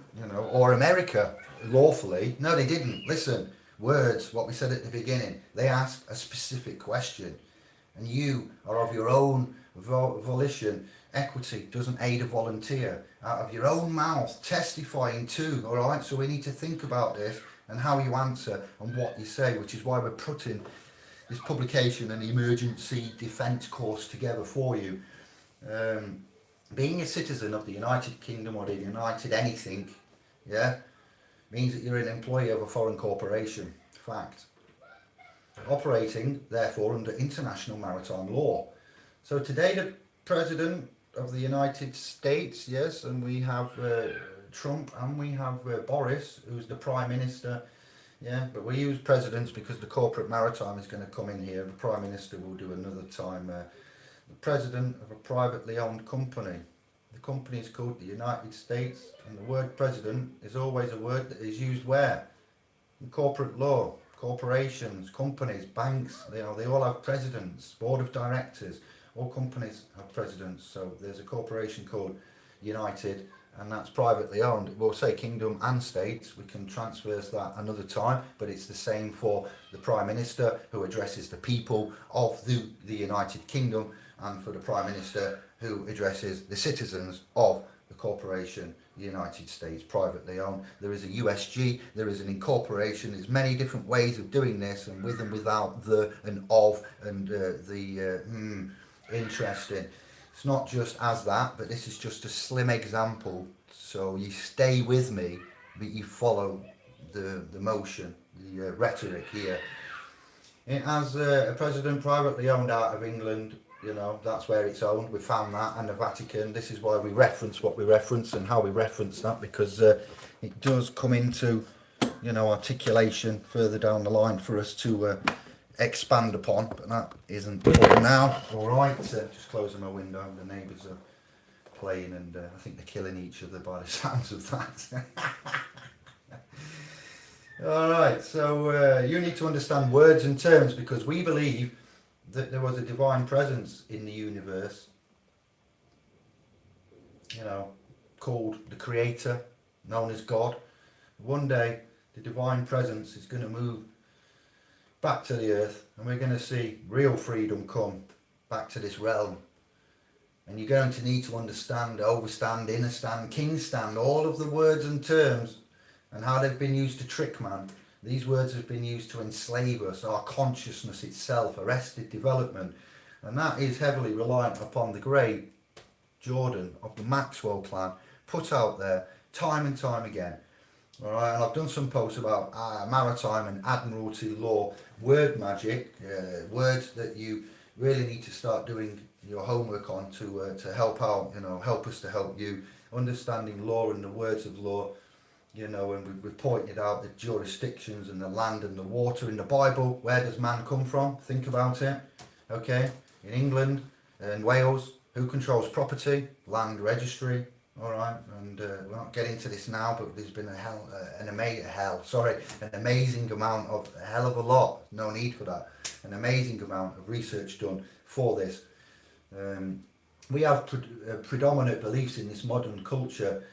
or America lawfully. No, they didn't. Listen, words, what we said at the beginning. They asked a specific question, and you are of your own volition. Equity doesn't aid a volunteer. Out of your own mouth, testifying too, all right? So we need to think about this and how you answer and what you say, which is why we're putting this publication and the emergency defence course together for you. Being a citizen of the United Kingdom or the United anything, means that you're an employee of a foreign corporation. Fact. Operating, therefore, under international maritime law. So today the President of the United States, yes, and we have Trump and we have Boris, who's the Prime Minister. Yeah, but we use presidents because the corporate maritime is going to come in here. The Prime Minister will do another time. The president of a privately owned company. The company is called the United States, and the word president is always a word that is used where? In corporate law. Corporations, companies, banks, they all have presidents, board of directors. All companies have presidents. So there's a corporation called United, and that's privately owned. We'll say kingdom and states. We can transverse that another time, but it's the same for the Prime Minister, who addresses the people of the United Kingdom, and for the Prime Minister, who addresses the citizens of the corporation United States, privately owned. There is a USG, there is an incorporation. There's many different ways of doing this, and with and without the and of and interesting. It's not just as that, but this is just a slim example. So you stay with me, but you follow the motion, the rhetoric here. It has a president privately owned out of England. That's where it's owned. We found that, and the Vatican. This is why we reference what we reference and how we reference that, because it does come into, articulation further down the line for us to expand upon. But that isn't for now. All right, just closing my window. The neighbours are playing, and I think they're killing each other by the sounds of that. All right, so you need to understand words and terms, because we believe that there was a divine presence in the universe, called the Creator, known as God. One day, the divine presence is going to move back to the earth, and we're going to see real freedom come back to this realm. And you're going to need to understand, overstand, innerstand, kingstand, all of the words and terms and how they've been used to trick man. These words have been used to enslave us, our consciousness itself, arrested development. And that is heavily reliant upon the great Jordan of the Maxwell clan, put out there time and time again. All right, and I've done some posts about maritime and admiralty law, word magic, words that you really need to start doing your homework on to help out, help us to help you, understanding law and the words of law. And we've pointed out the jurisdictions and the land and the water in the Bible. Where does man come from? Think about it. Okay, in England and Wales, who controls property? Land registry. All right, and we'll not get into this now, but there's been an amazing amount of a hell of a lot. No need for that. An amazing amount of research done for this. We have predominant beliefs in this modern culture.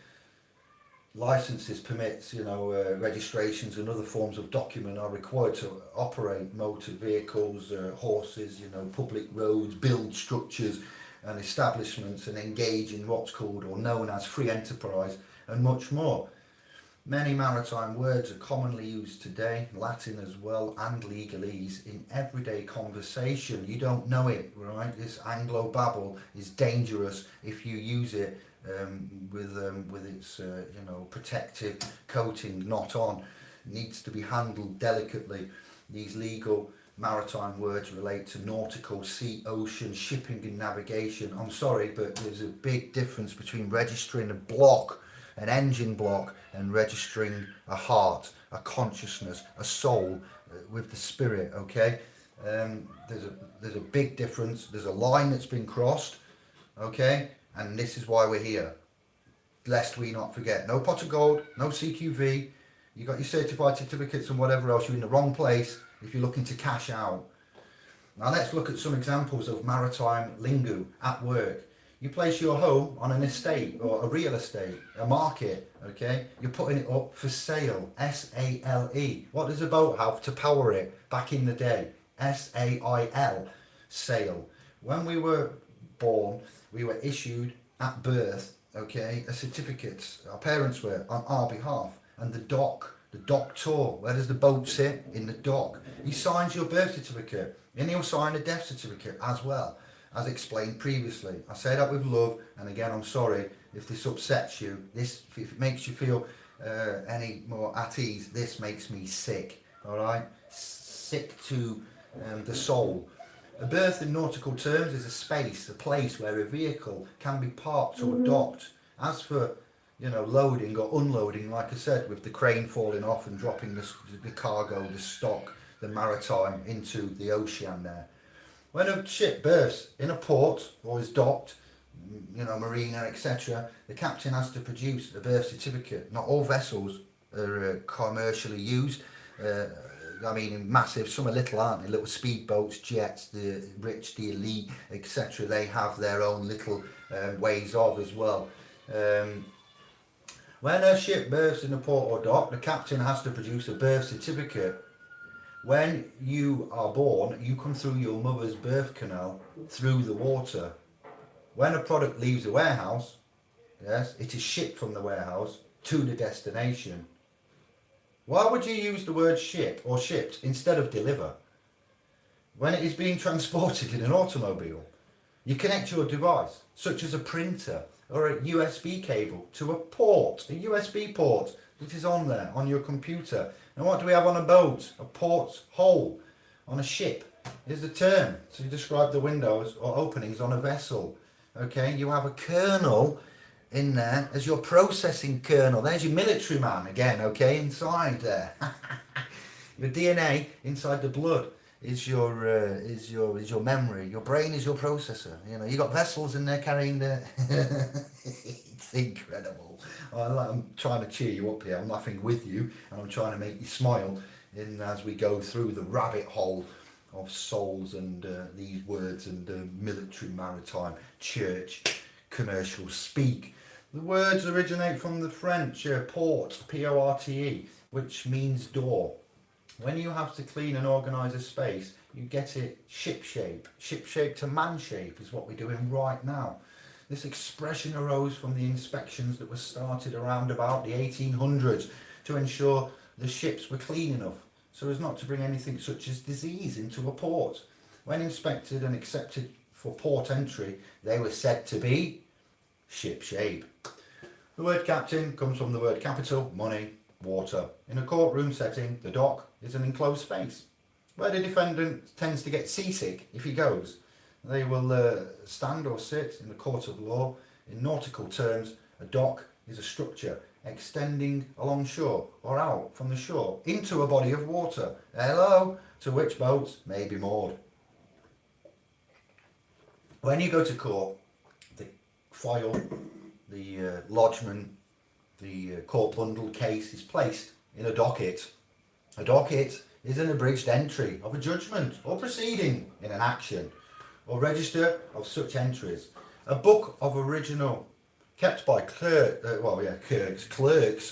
Licenses, permits, registrations and other forms of document are required to operate motor vehicles, horses, public roads, build structures and establishments, and engage in what's called or known as free enterprise, and much more. Many maritime words are commonly used today, Latin as well, and legalese in everyday conversation. You don't know it, right? This Anglo-Babble is dangerous if you use it with its protective coating not on. It needs to be handled delicately. These legal maritime words relate to nautical, sea, ocean, shipping and navigation. I'm sorry, but there's a big difference between registering a block, an engine block, and registering a heart, a consciousness, a soul with the spirit. Okay, there's a big difference. There's a line that's been crossed. Okay. And this is why we're here, lest we not forget. No pot of gold, no CQV. You got your certified certificates and whatever else. You're in the wrong place if you're looking to cash out. Now let's look at some examples of maritime lingo at work. You place your home on an estate or a real estate, a market, okay? You're putting it up for sale, S-A-L-E. What does a boat have to power it back in the day? S-A-I-L, sale. When we were born, we were issued at birth, okay, a certificate. Our parents were on our behalf. And the doctor, where does the boat sit? In the dock. He signs your birth certificate, and he'll sign a death certificate as well, as explained previously. I say that with love, and again, I'm sorry if this upsets you. If it makes you feel any more at ease, this makes me sick, all right? Sick to the soul. A berth in nautical terms is a space, a place where a vehicle can be parked or docked. As for you know, loading or unloading, like I said, with the crane falling off and dropping the cargo, the stock, the maritime into the ocean there. When a ship berths in a port or is docked, you know, marina, etc., the captain has to produce a berth certificate. Not all vessels are commercially used. I mean, massive, some are little, aren't they? Little speedboats, jets, the rich, the elite, etc. They have their own little ways of as well. When a ship berths in a port or dock, the captain has to produce a berth certificate. When you are born, you come through your mother's birth canal through the water. When a product leaves a warehouse, yes, it is shipped from the warehouse to the destination. Why would you use the word ship or shipped instead of deliver? When it is being transported in an automobile, you connect your device, such as a printer or a USB cable, to a port, a USB port that is on there, on your computer. And what do we have on a boat? A port hole. On a ship is the term to describe the windows or openings on a vessel. Okay, you have a kernel in there as your processing kernel. There's your military man again, okay, inside there. Your DNA inside the blood is your memory. Your brain is your processor. You know, you got vessels in there carrying the. It's incredible. I'm trying to cheer you up here. I'm laughing with you, and I'm trying to make you smile. In as we go through the rabbit hole of souls and these words and military, maritime, church, commercial speak. The words originate from the French port, P-O-R-T-E, which means door. When you have to clean and organise a space, you get it ship shape. Ship shape to man shape is what we're doing right now. This expression arose from the inspections that were started around about the 1800s to ensure the ships were clean enough so as not to bring anything such as disease into a port. When inspected and accepted for port entry, they were said to be ship shape. The word captain comes from the word capital, money, water. In a courtroom setting, the dock is an enclosed space where the defendant tends to get seasick if he goes. They will stand or sit in the court of law. In nautical terms, a dock is a structure extending along shore or out from the shore into a body of water, hello, to which boats may be moored. When you go to court, the file, the lodgment, the court bundle case is placed in a docket. A docket is an abridged entry of a judgment or proceeding in an action, or register of such entries. A book of original kept by clerks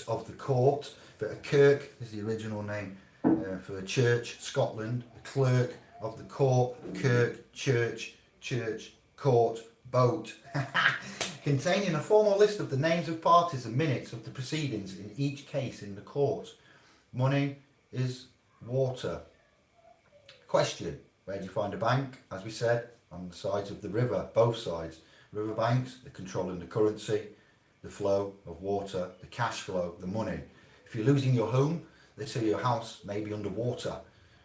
of the court, but a kirk is the original name for a church, Scotland. A clerk of the court, kirk, church, court, boat, containing a formal list of the names of parties and minutes of the proceedings in each case in the court. Money is water. Question: where do you find a bank? As we said, on the sides of the river, both sides. River banks, they're controlling the currency, the flow of water, the cash flow, the money. If you're losing your home, they say your house may be underwater.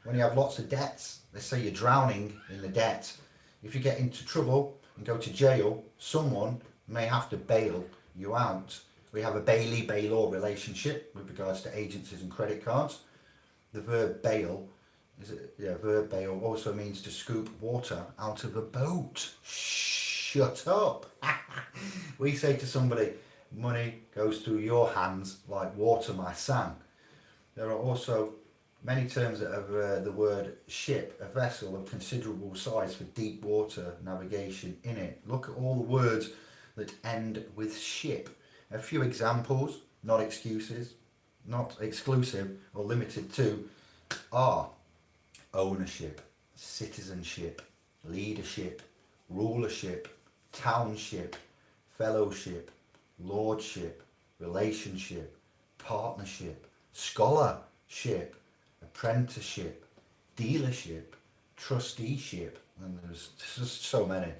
When you have lots of debts, they say you're drowning in the debt. If you get into trouble and go to jail, someone may have to bail you out. We have a bailey-bailor relationship with regards to agencies and credit cards. The verb bail verb bail also means to scoop water out of a boat. Shut up. We say to somebody, money goes through your hands like water, my son. There are also many terms that have the word ship, a vessel of considerable size for deep water navigation in it. Look at all the words that end with ship. A few examples, not excuses, not exclusive or limited to, are ownership, citizenship, leadership, rulership, township, fellowship, lordship, relationship, partnership, scholarship, apprenticeship, dealership, trusteeship, and there's just so many.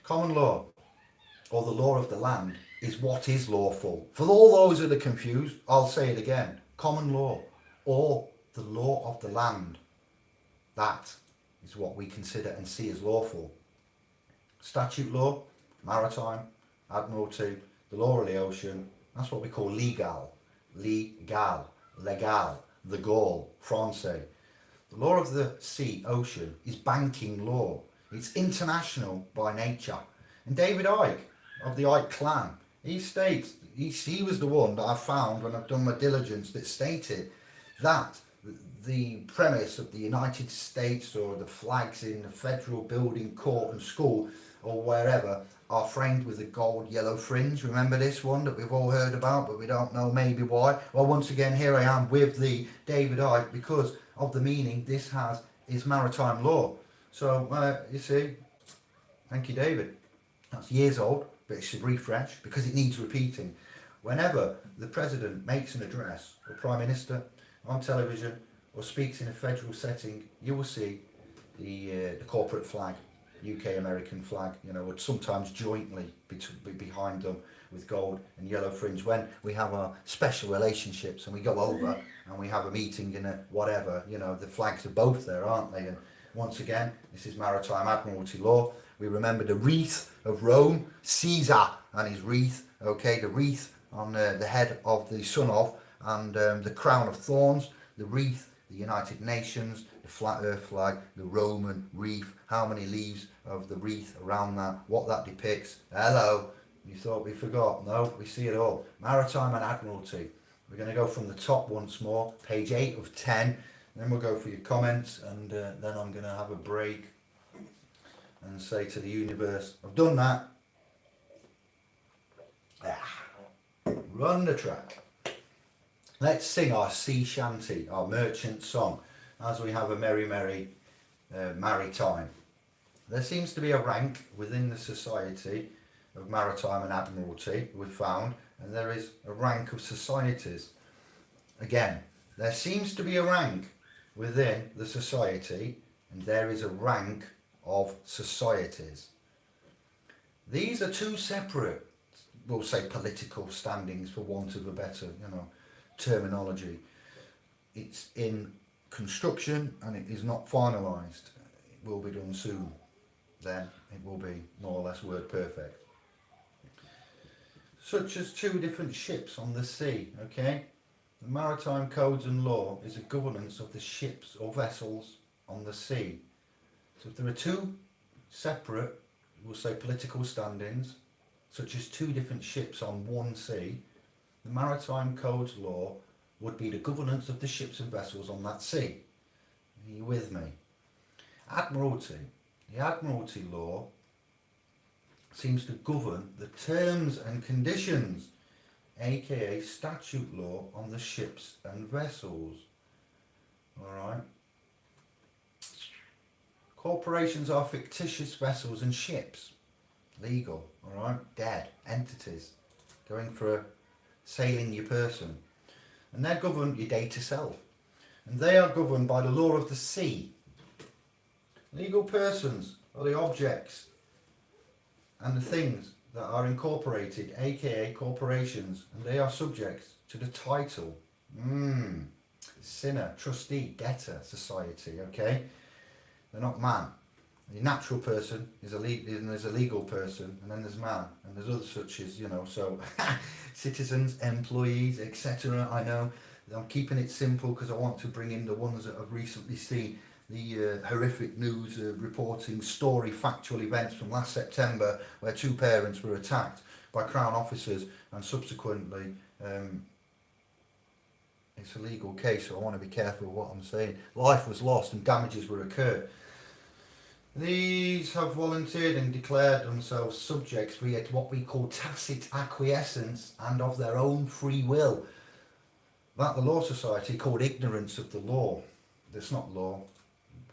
Common law, or the law of the land, is what is lawful. For all those that are confused, I'll say it again. Common law, or the law of the land, that is what we consider and see as lawful. Statute law, maritime, admiralty, the law of the ocean, That's what we call legal. Legal. The Gaul, Francais. The law of the sea, ocean, is banking law. It's international by nature. And David Icke, of the Icke clan, he states, he was the one that I found when I've done my diligence that stated that the premise of the United States or the flags in the federal building, court and school or wherever are framed with a gold yellow fringe. Remember this one that we've all heard about, but we don't know maybe why. Well, once again, here I am with the David Icke because of the meaning this has is maritime law. So, you see, thank you, David. That's years old, but it should refresh because it needs repeating. Whenever the president makes an address or prime minister on television or speaks in a federal setting, you will see the corporate flag, UK American flag, you know, would sometimes jointly be behind them with gold and yellow fringe. When we have our special relationships and we go over and we have a meeting in a whatever, you know, the flags are both there, aren't they? And once again, this is maritime admiralty law. We remember the wreath of Rome, Caesar and his wreath, okay, the wreath on the head of the son of, and the crown of thorns, the wreath, the United Nations, the flat earth flag, the Roman wreath, how many leaves of the wreath around that, what that depicts. Hello, you thought we forgot? No, we see it all. Maritime and Admiralty. We're going to go from the top once more, page 8 of 10, then we'll go for your comments, and then I'm going to have a break and say to the universe, I've done that. Run the track. Let's sing our sea shanty, our merchant song, as we have a merry, merry maritime. There seems to be a rank within the society of maritime and admiralty, we've found, and there is a rank of societies. Again, there seems to be a rank within the society, and there is a rank of societies. These are two separate, we'll say political standings for want of a better, terminology. It's in construction and it is not finalised. It will be done soon. Then it will be more or less word perfect. Such as two different ships on the sea, okay? The maritime codes and law is a governance of the ships or vessels on the sea. So if there are two separate, we'll say political standings, such as two different ships on one sea, the maritime codes law would be the governance of the ships and vessels on that sea. Are you with me? Admiralty. The Admiralty law seems to govern the terms and conditions, aka statute law on the ships and vessels. Alright. Corporations are fictitious vessels and ships. Legal, alright? Dead entities going for a sailing your person. And they're governed your data self. And they are governed by the law of the sea. Legal persons are the objects and the things that are incorporated, aka corporations, and they are subjects to the title. Sinner, trustee, debtor, society, okay? They're not man. The natural person is and there's a legal person, and then there's man, and there's others such as, so citizens, employees, etc. I know I'm keeping it simple because I want to bring in the ones that I've recently seen the horrific news reporting story, factual events from last September where two parents were attacked by Crown officers, and subsequently it's a legal case, so I want to be careful with what I'm saying. Life was lost and damages were occurred. These have volunteered and declared themselves subjects via what we call tacit acquiescence and of their own free will. That the Law Society called ignorance of the law. It's not law,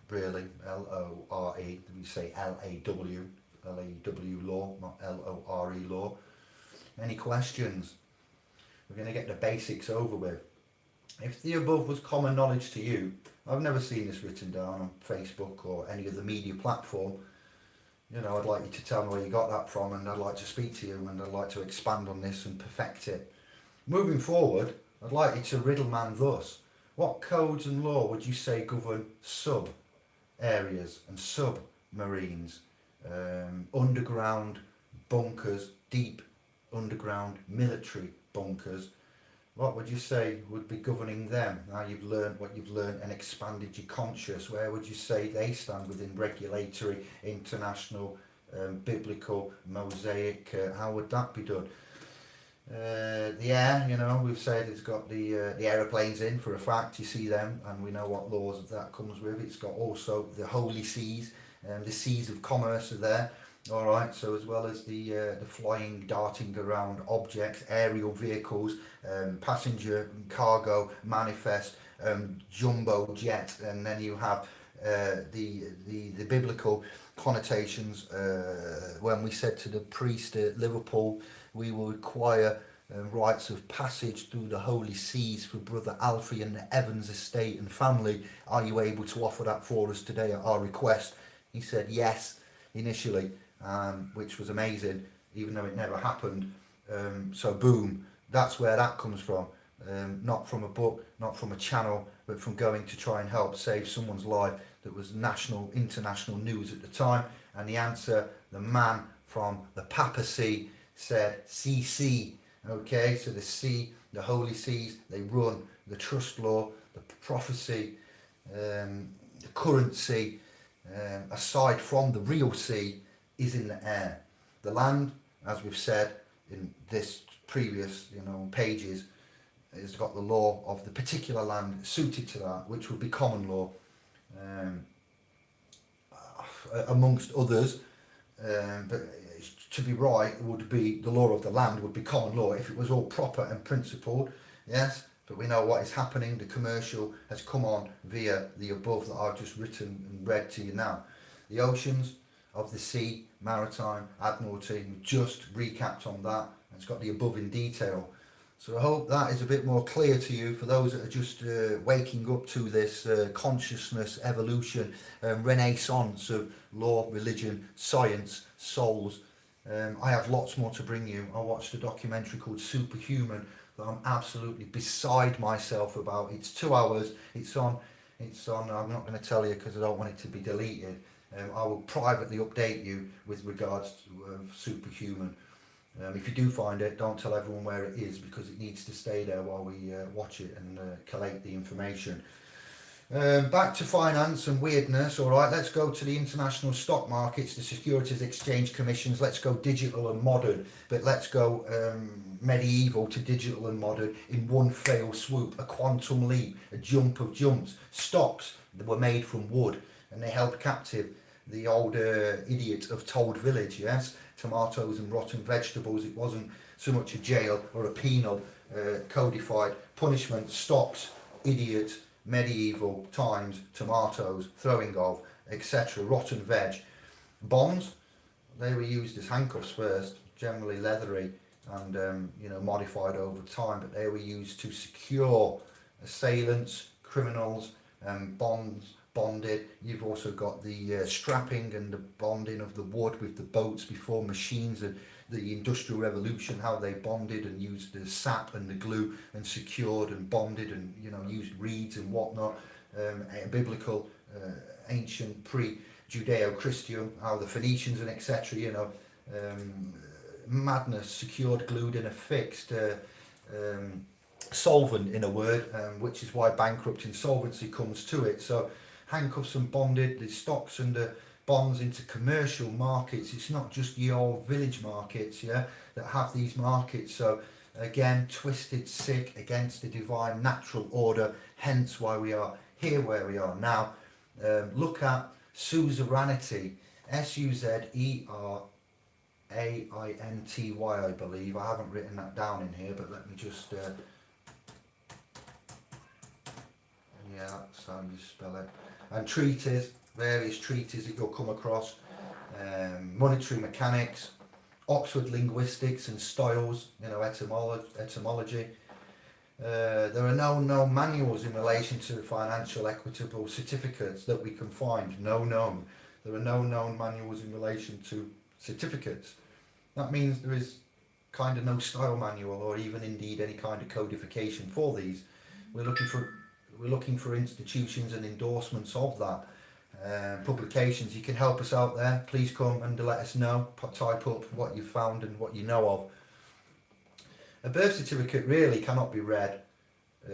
really. L-O-R-E, we say L-A-W. L-A-W law, not L-O-R-E law. Any questions? We're going to get the basics over with. If the above was common knowledge to you, I've never seen this written down on Facebook or any other media platform. I'd like you to tell me where you got that from, and I'd like to speak to you, and I'd like to expand on this and perfect it. Moving forward, I'd like you to riddle man thus. What codes and law would you say govern sub areas and submarines, underground bunkers, deep underground military bunkers, what would you say would be governing them? Now you've learned what you've learned and expanded your conscious, where would you say they stand within regulatory, international, biblical, mosaic? How would that be done? The air, you know, we've said it's got the aeroplanes in for a fact. You see them, and we know what laws of that comes with. It's got also the holy seas, and the seas of commerce are there. All right, so as well as the flying, darting around objects, aerial vehicles, passenger and cargo, manifest, jumbo jet, and then you have the biblical connotations. When we said to the priest at Liverpool, we will require rites of passage through the holy seas for Brother Alfie and the Evans estate and family. Are you able to offer that for us today at our request? He said yes initially. Which was amazing, even though it never happened. So boom, that's where that comes from. Not from a book, not from a channel, but from going to try and help save someone's life that was national, international news at the time. And the answer, the man from the papacy said CC. Okay, so the sea, the holy seas, they run the trust law, the prophecy, the currency, aside from the real sea, is in the air. The land, as we've said in this previous, pages, has got the law of the particular land suited to that, which would be common law, amongst others. But to be right, it would be the law of the land would be common law if it was all proper and principled. Yes, but we know what is happening. The commercial has come on via the above that I've just written and read to you now. The oceans of the sea, maritime, admiralty, we've just recapped on that, and it's got the above in detail. So I hope that is a bit more clear to you for those that are just waking up to this consciousness, evolution, renaissance of law, religion, science, souls. I have lots more to bring you. I watched a documentary called Superhuman that I'm absolutely beside myself about. It's 2 hours. It's on. I'm not going to tell you because I don't want it to be deleted. I will privately update you with regards to Superhuman. If you do find it, don't tell everyone where it is because it needs to stay there while we watch it and collate the information. Back to finance and weirdness. All right, let's go to the international stock markets, the Securities Exchange Commissions. Let's go digital and modern, but let's go medieval to digital and modern in one fell swoop, a quantum leap, a jump of jumps. Stocks that were made from wood, and they held captive the old idiot of Told Village, yes? Tomatoes and rotten vegetables. It wasn't so much a jail or a penal codified punishment. Stocks, idiot, medieval times, tomatoes, throwing of, etc. Rotten veg. Bonds, they were used as handcuffs first, generally leathery and modified over time, but they were used to secure assailants, criminals, bonded. You've also got the strapping and the bonding of the wood with the boats before machines and the Industrial Revolution, how they bonded and used the sap and the glue and secured and bonded and used reeds and whatnot. Biblical, ancient, pre-Judeo-Christian, how the Phoenicians and etc. Madness, secured, glued, and affixed. Solvent, in a word, which is why bankrupt insolvency comes to it. So handcuffs and bonded the stocks and the bonds into commercial markets. It's not just your village markets, that have these markets. So again, twisted, sick against the divine natural order, hence why we are here where we are now. Look at suzerainty, Suzerainty, I believe. I haven't written that down in here, but let me just that's how you spell it. And treaties, various treaties that you'll come across, monetary mechanics, Oxford linguistics and styles, etymology. There are no known manuals in relation to financial equitable certificates that we can find. No known. There are no known manuals in relation to certificates. That means there is kind of no style manual or even indeed any kind of codification for these. We're looking for institutions and endorsements of that. Publications. You can help us out there. Please come and let us know. Type up what you found and what you know A birth certificate really cannot be read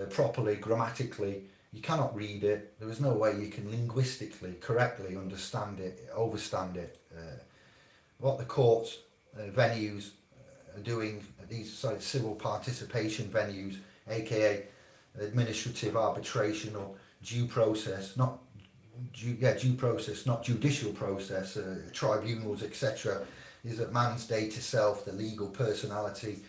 properly, grammatically. You cannot read it. There is no way you can linguistically correctly understand it, overstand it. What the courts venues are doing, these civil participation venues, aka administrative arbitration or due process, not due process, not judicial process, tribunals, etc., is that man's data self, the legal personality,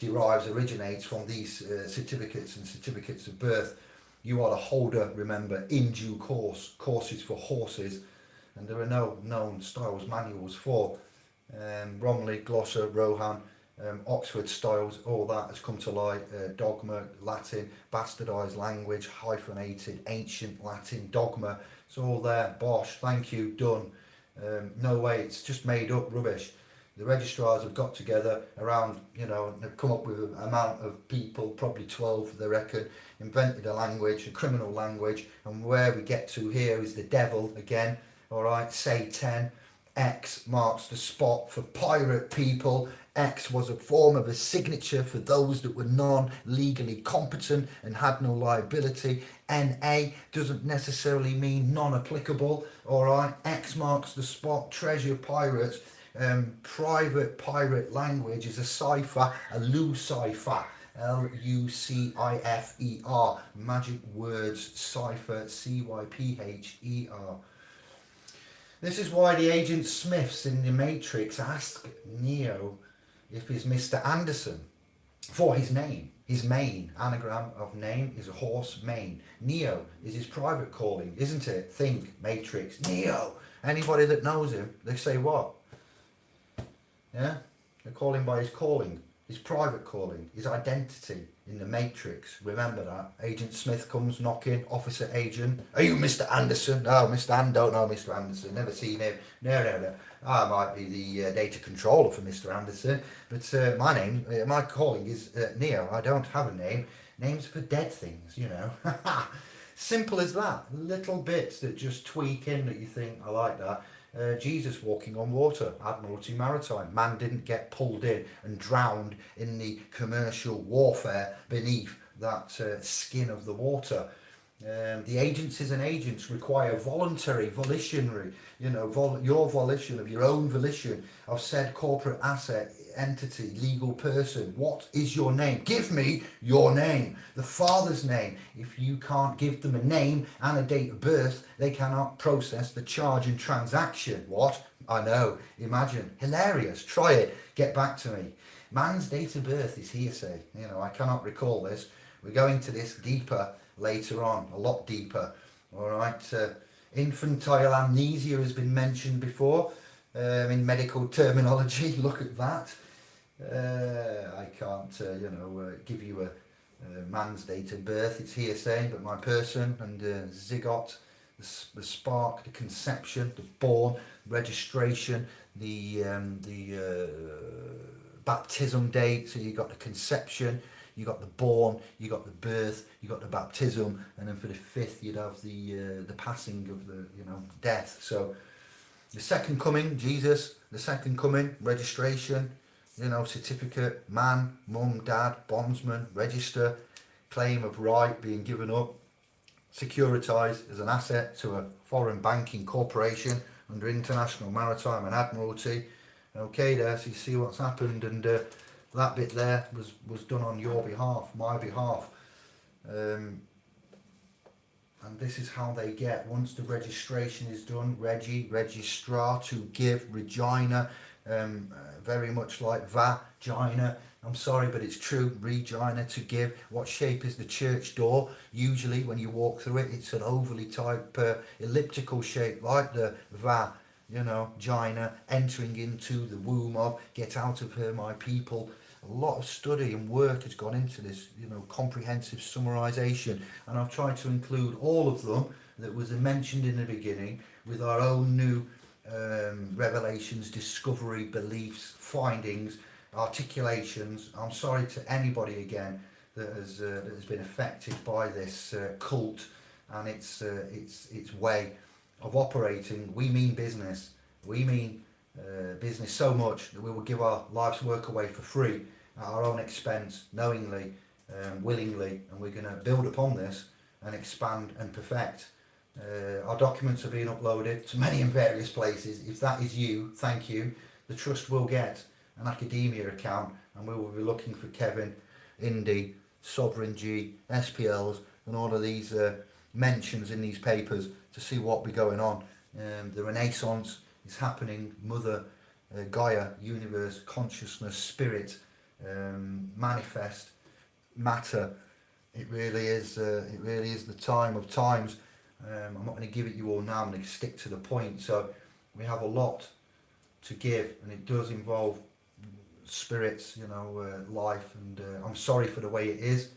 originates from these certificates and certificates of birth. You are the holder, remember, in due course, courses for horses, and there are no known styles manuals for Romilly, Glossa, Rohan, Oxford styles, all that has come to light. Dogma, Latin, bastardised language, hyphenated, ancient Latin, dogma, it's all there. Bosh, thank you, done. No way, it's just made up rubbish. The registrars have got together around, they've come up with an amount of people, probably 12 they reckon, invented a language, a criminal language, and where we get to here is the devil again, alright, say 10. X marks the spot for pirate people. X was a form of a signature for those that were non-legally competent and had no liability. NA doesn't necessarily mean non-applicable, alright. X marks the spot, treasure pirates. Private pirate language is a cipher, a Lucifer. Lucifer, magic words, cipher, Cypher. This is why the agent Smiths in the Matrix ask Neo if he's Mr. Anderson for his name. His mane, anagram of name, is a horse mane. Neo is his private calling, isn't it? Think, Matrix, Neo. Anybody that knows him, they say what? Yeah? They call him by his calling, his private calling, his identity in the Matrix. Remember that. Agent Smith comes knocking, officer agent. Are you Mr. Anderson? No, Mr. Don't know Mr. Anderson. Never seen him. No. I might be the data controller for Mr. Anderson, but my calling is Neo. I don't have a name. Names for dead things, Simple as that. Little bits that just tweak in that you think, I like that. Jesus walking on water, Admiralty Maritime. Man didn't get pulled in and drowned in the commercial warfare beneath that skin of the water. The agencies and agents require voluntary, volitionary, your volition of your own volition of said corporate asset, entity, legal person. What is your name? Give me your name, the father's name. If you can't give them a name and a date of birth, they cannot process the charge and transaction. What? I know. Imagine. Hilarious. Try it. Get back to me. Man's date of birth is hearsay. I cannot recall this. We're going to this deeper later on, a lot deeper. All right. Infantile amnesia has been mentioned before in medical terminology. Look at that. I can't, give you a man's date of birth. It's hearsay, but my person and zygote, the spark, the conception, the born, registration, the baptism date. So you got the conception, you got the born, you got the birth, you got the baptism, and then for the fifth you'd have the passing of the death. So the second coming, Jesus, the second coming, registration, certificate, man, mum, dad, bondsman, register, claim of right being given up, securitized as an asset to a foreign banking corporation under International Maritime and Admiralty. Okay there, so you see what's happened, and that bit there was done on your behalf, my behalf. And this is how they get, once the registration is done, registrar, to give, Regina, very much like vagina, I'm sorry but it's true, Regina, to give. What shape is the church door? Usually when you walk through it, it's an ovally type elliptical shape, like the Gina, entering into the womb of, get out of her my people. A lot of study and work has gone into this, comprehensive summarization, and I've tried to include all of them that was mentioned in the beginning with our own new revelations, discovery, beliefs, findings, articulations. I'm sorry to anybody again that has been affected by this cult and its way of operating. We mean business. We mean business so much that we will give our life's work away for free at our own expense, knowingly, willingly, and we're going to build upon this and expand and perfect. Our documents are being uploaded to many and various places. If that is you, thank you. The Trust will get an academia account, and we will be looking for Kevin, Indy, Sovereign G, SPLs, and all of these mentions in these papers to see what be going on. The Renaissance is happening. Mother, Gaia, universe, consciousness, spirit, manifest, matter. It really is. It really is the time of times. I'm not going to give it you all now. I'm going to stick to the point. So we have a lot to give, and it does involve spirits, life. And I'm sorry for the way it is.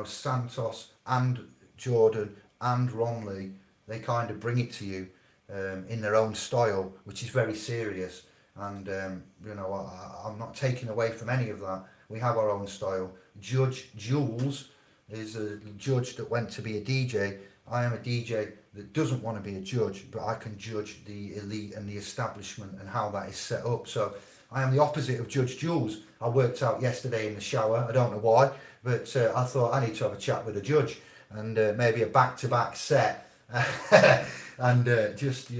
Santos and Jordan and Romley, they kind of bring it to you in their own style, which is very serious. And I'm not taking away from any of that. We have our own style. Judge Jules is a judge that went to be a DJ. I am a DJ that doesn't want to be a judge, but I can judge the elite and the establishment and how that is set up. So I am the opposite of Judge Jules. I worked out yesterday in the shower. I don't know why, but I thought I need to have a chat with a judge, and maybe a back-to-back set. And just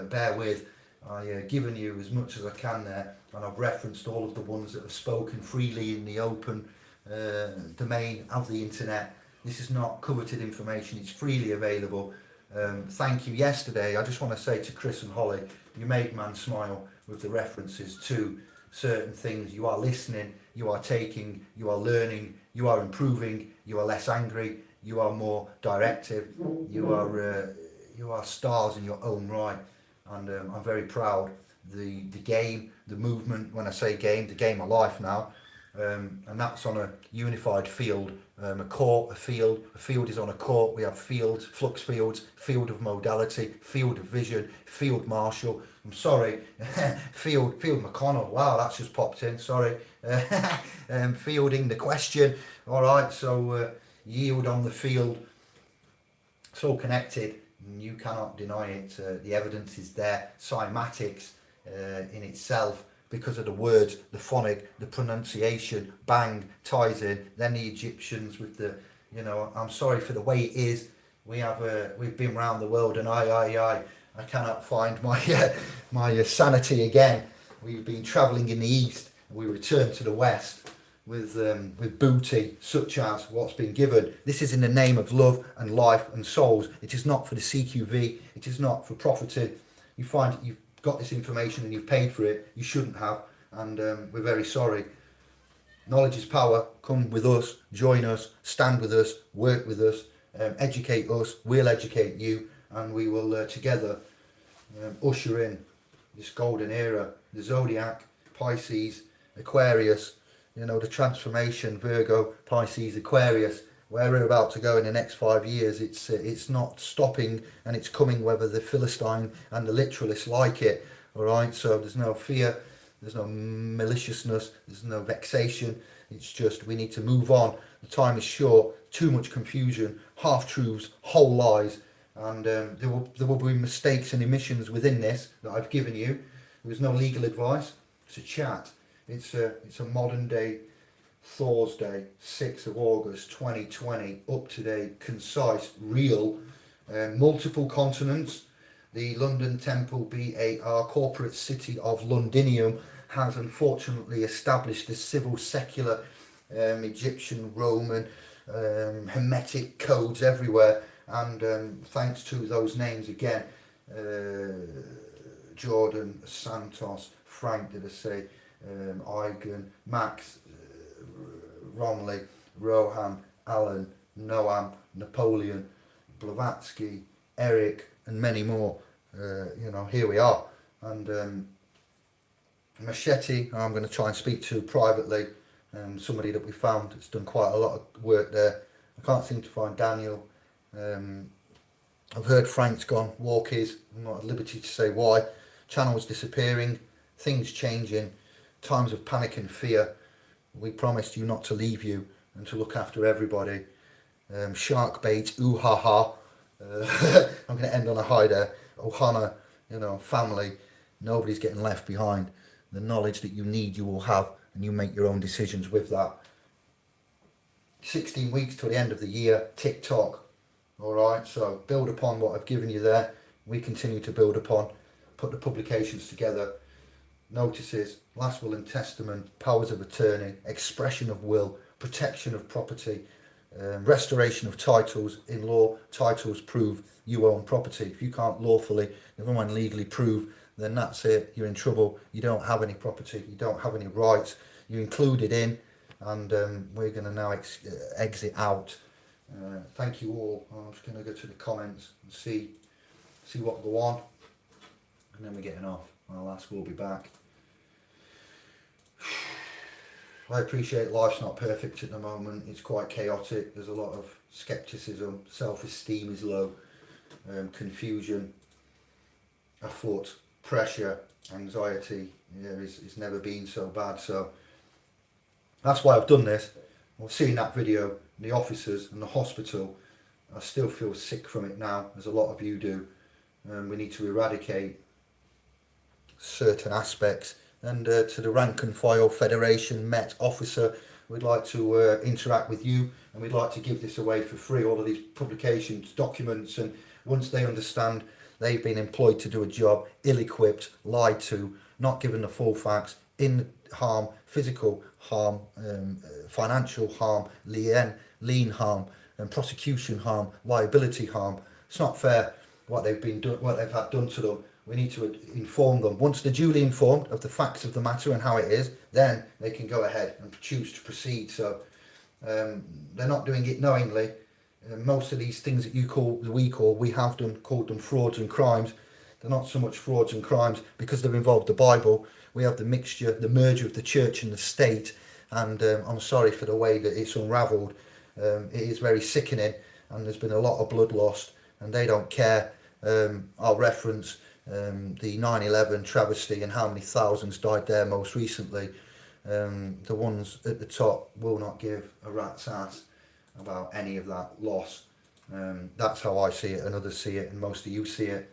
bear with. I've given you as much as I can there, and I've referenced all of the ones that have spoken freely in the open domain of the internet. This is not coveted information, it's freely available. Thank you. Yesterday, I just want to say to Chris and Holly, you made man smile with the references to certain things. You are listening, you are taking, you are learning, you are improving, you are less angry, you are more directive, you are stars in your own right. And I'm very proud. The game, the movement, when I say game, the game of life now, and that's on a unified field, a court, a field is on a court. We have fields, flux fields, field of modality, field of vision, field marshal. I'm sorry, field McConnell. Wow, that's just popped in. Sorry, fielding the question. All right, so yield on the field. It's all connected. You cannot deny it. The evidence is there. Cymatics in itself, because of the words, the phonic, the pronunciation, bang, ties in. Then the Egyptians with the, I'm sorry for the way it is. We've been around the world, and I cannot find my sanity again. We've been travelling in the east, and we return to the west with booty such as what's been given. This is in the name of love and life and souls. It is not for the CQV. It is not for profiting. You find you've got this information and you've paid for it. You shouldn't have, and we're very sorry. Knowledge is power. Come with us, join us, stand with us, work with us, educate us. We'll educate you, and we will together usher in this golden era. The zodiac, Pisces, Aquarius, the transformation, Virgo, Pisces, Aquarius, where we're about to go in the next 5 years. It's not stopping, and it's coming whether the Philistine and the literalists like it. All right, so there's no fear, there's no maliciousness, there's no vexation. It's just we need to move on. The time is short. Too much confusion, half truths, whole lies, and there will be mistakes and omissions within this that I've given you. There's no legal advice. It's a chat. It's a modern day Thursday, 6th of August 2020, up to date, concise, real, multiple continents. The London Temple BAR corporate city of Londinium has unfortunately established the civil secular Egyptian, Roman, Hermetic codes everywhere, and thanks to those names again, Jordan, Santos, Frank, did I say, Eigen, Max, Romley, Rohan, Alan, Noam, Napoleon, Blavatsky, Eric, and many more. Here we are. And Machete, I'm going to try and speak to privately. Somebody that we found that's done quite a lot of work there. I can't seem to find Daniel. I've heard Frank's gone walkies. I'm not at liberty to say why. Channel's disappearing, things changing, times of panic and fear. We promised you not to leave you and to look after everybody. Shark bait, ooh ha ha. I'm going to end on a high there. Ohana, family, nobody's getting left behind. The knowledge that you need, you will have. and you make your own decisions with that. 16 weeks till the end of the year, tick-tock. All right, so build upon what I've given you there. We continue to build upon, put the publications together, notices, last will and testament, powers of attorney, expression of will, protection of property, restoration of titles. In law, titles prove you own property. If you can't lawfully, never mind legally prove, then that's it, you're in trouble. You don't have any property, you don't have any rights, you're included in, and we're going to now exit out. Thank you all. I'm just going to go to the comments and see what go on, and then we're getting off. Our last will be back. I appreciate life's not perfect at the moment. It's quite chaotic. There's a lot of skepticism, self-esteem is low, confusion afoot, pressure, anxiety. It's never been so bad. So that's why I've done this. Well, seeing that video, the officers and the hospital, I still feel sick from it now, as a lot of you do. We need to eradicate certain aspects. And to the rank and file Federation Met officer, we'd like to interact with you, and we'd like to give this away for free, all of these publications, documents, and once they understand they've been employed to do a job, ill-equipped, lied to, not given the full facts, in harm, physical harm, financial harm, lien harm, and prosecution harm, liability harm. It's not fair what they've been done, what they've had done to them. We need to inform them. Once they're duly informed of the facts of the matter and how it is, then they can go ahead and choose to proceed. So they're not doing it knowingly. Most of these things that we have called them frauds and crimes. They're not so much frauds and crimes because they've involved the Bible. We have the mixture, the merger of the church and the state. And I'm sorry for the way that it's unravelled. It is very sickening, and there's been a lot of blood lost, and they don't care. I'll reference the 9/11 travesty and how many thousands died there most recently. The ones at the top will not give a rat's ass about any of that loss. That's how I see it, and others see it, and most of you see it.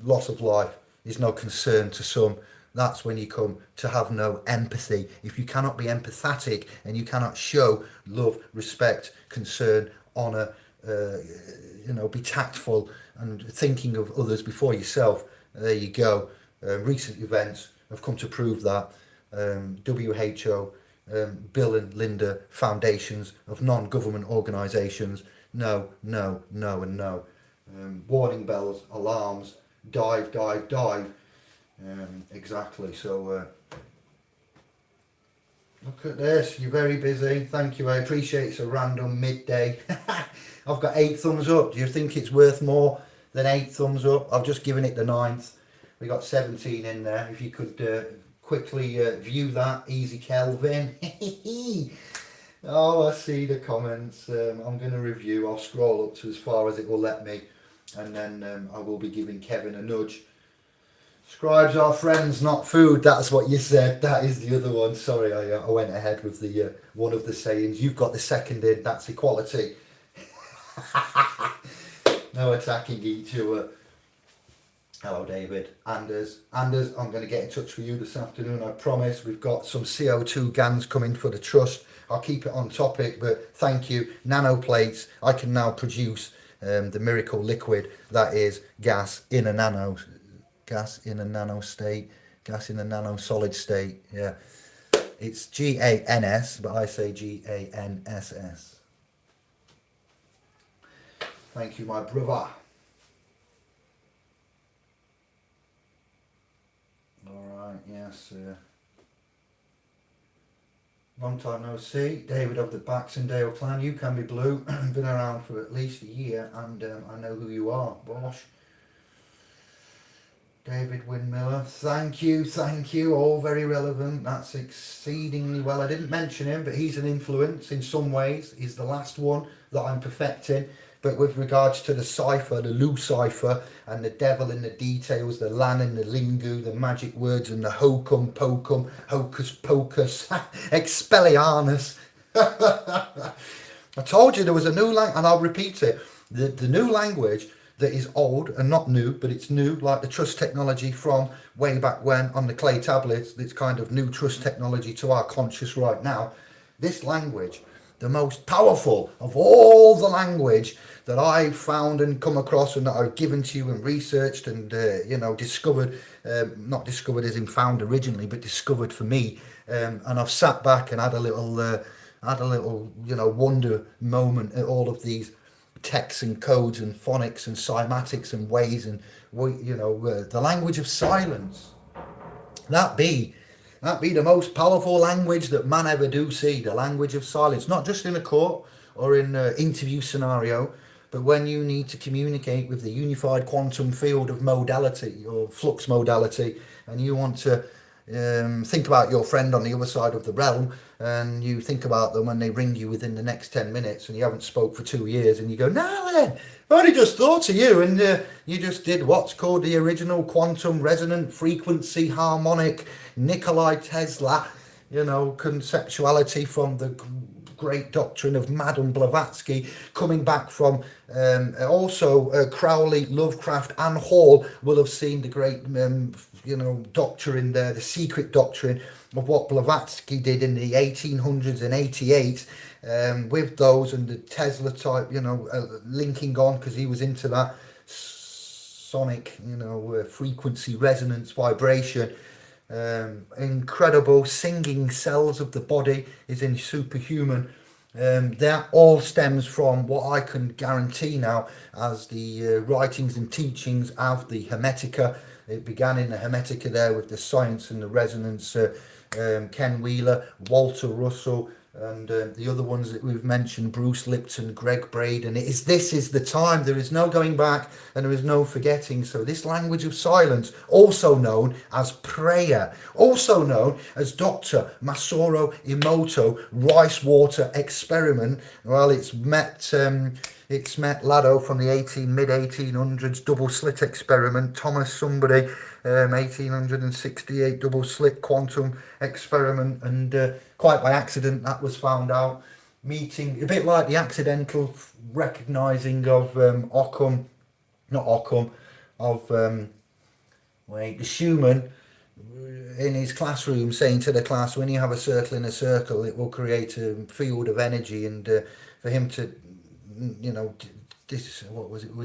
Loss of life is no concern to some. That's when you come to have no empathy. If you cannot be empathetic and you cannot show love, respect, concern, honour, be tactful and thinking of others before yourself, there you go. Recent events have come to prove that. WHO, Bill and Linda foundations of non-government organisations, no, and no. Warning bells, alarms, dive. Exactly. So look at this. You're very busy. Thank you. I appreciate it's a random midday. I've got 8 thumbs up. Do you think it's worth more than 8 thumbs up? I've just given it the 9th. We got 17 in there. If you could quickly view that. Easy Kelvin. Oh, I see the comments. I'm going to review. I'll scroll up to as far as it will let me, and then I will be giving Kevin a nudge. Scribes are friends, not food. That's what you said. That is the other one. Sorry, I went ahead with the one of the sayings. You've got the second in. That's equality. No attacking each other. Hello, David. Anders, I'm going to get in touch with you this afternoon, I promise. We've got some CO2 GANs coming for the trust. I'll keep it on topic, but thank you. Nanoplates. I can now produce the miracle liquid that is gas in a nano state, gas in a nano solid state. Yeah, it's GANS, but I say GANSS. Thank you, my brother. All right, yes. Long time no see. David of the Baxendale clan. You can be blue. Been around for at least a year, and I know who you are. Bosh. David Windmiller, thank you, all very relevant. That's exceedingly well. I didn't mention him, but he's an influence in some ways. He's the last one that I'm perfecting. But with regards to the Cypher, the Lucifer, and the devil in the details, the lan and the lingu, the magic words, and the Hocum, Pocum, Hocus Pocus, Expelliarmus. I told you there was a new language, and I'll repeat it. The new language that is old and not new, but it's new, like the trust technology from way back when on the clay tablets. It's kind of new trust technology to our conscious right now. This language, the most powerful of all the language that I've found and come across and that I've given to you and researched and discovered, not discovered as in found originally, but discovered for me. And I've sat back and had a little wonder moment at all of these texts and codes and phonics and cymatics and ways and the language of silence. That be the most powerful language that man ever do see, the language of silence, not just in a court or in an interview scenario, but when you need to communicate with the unified quantum field of modality or flux modality, and you want to think about your friend on the other side of the realm, and you think about them when they ring you within the next 10 minutes and you haven't spoke for 2 years, and you go, no then, I've only just thought of you, and you just did what's called the original quantum resonant frequency harmonic Nikola Tesla conceptuality from the great doctrine of Madame Blavatsky, coming back from also Crowley, Lovecraft and Hall will have seen the great doctrine there, the secret doctrine of what Blavatsky did in the 1800s and 88 with those, and the Tesla type linking on, because he was into that sonic frequency resonance vibration. Incredible singing cells of the body is in superhuman. That all stems from what I can guarantee now as the writings and teachings of the Hermetica. It began in the Hermetica there with the science and the resonance. Ken Wheeler, Walter Russell, and the other ones that we've mentioned, Bruce Lipton, Greg Braden. This is the time. There is no going back and there is no forgetting. So this language of silence, also known as prayer, also known as Dr. Masaru Emoto rice water experiment. Well, it's met Lado from the mid-1800s double slit experiment, Thomas somebody, 1868 double slit quantum experiment, and quite by accident that was found out. Meeting, a bit like the accidental recognising of Hocum, the Schumann in his classroom saying to the class, when you have a circle in a circle, it will create a field of energy, and for him to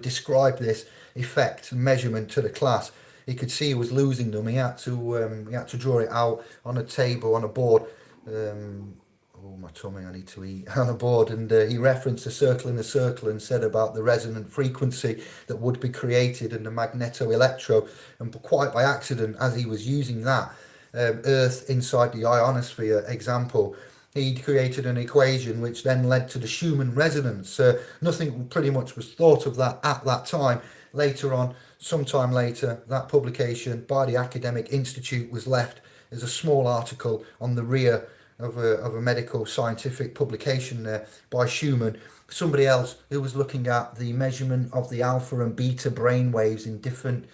describe this effect and measurement to the class. He could see he was losing them. He had to draw it out on a table, on a board. My tummy, I need to eat, on a board, and he referenced a circle in a circle and said about the resonant frequency that would be created and the magneto-electro, and quite by accident, as he was using that Earth inside the ionosphere example, he created an equation which then led to the Schumann resonance. Nothing pretty much was thought of that at that time. Later on, sometime later, that publication by the Academic Institute was left as a small article on the rear of a medical scientific publication there by Schumann. Somebody else who was looking at the measurement of the alpha and beta brain waves in different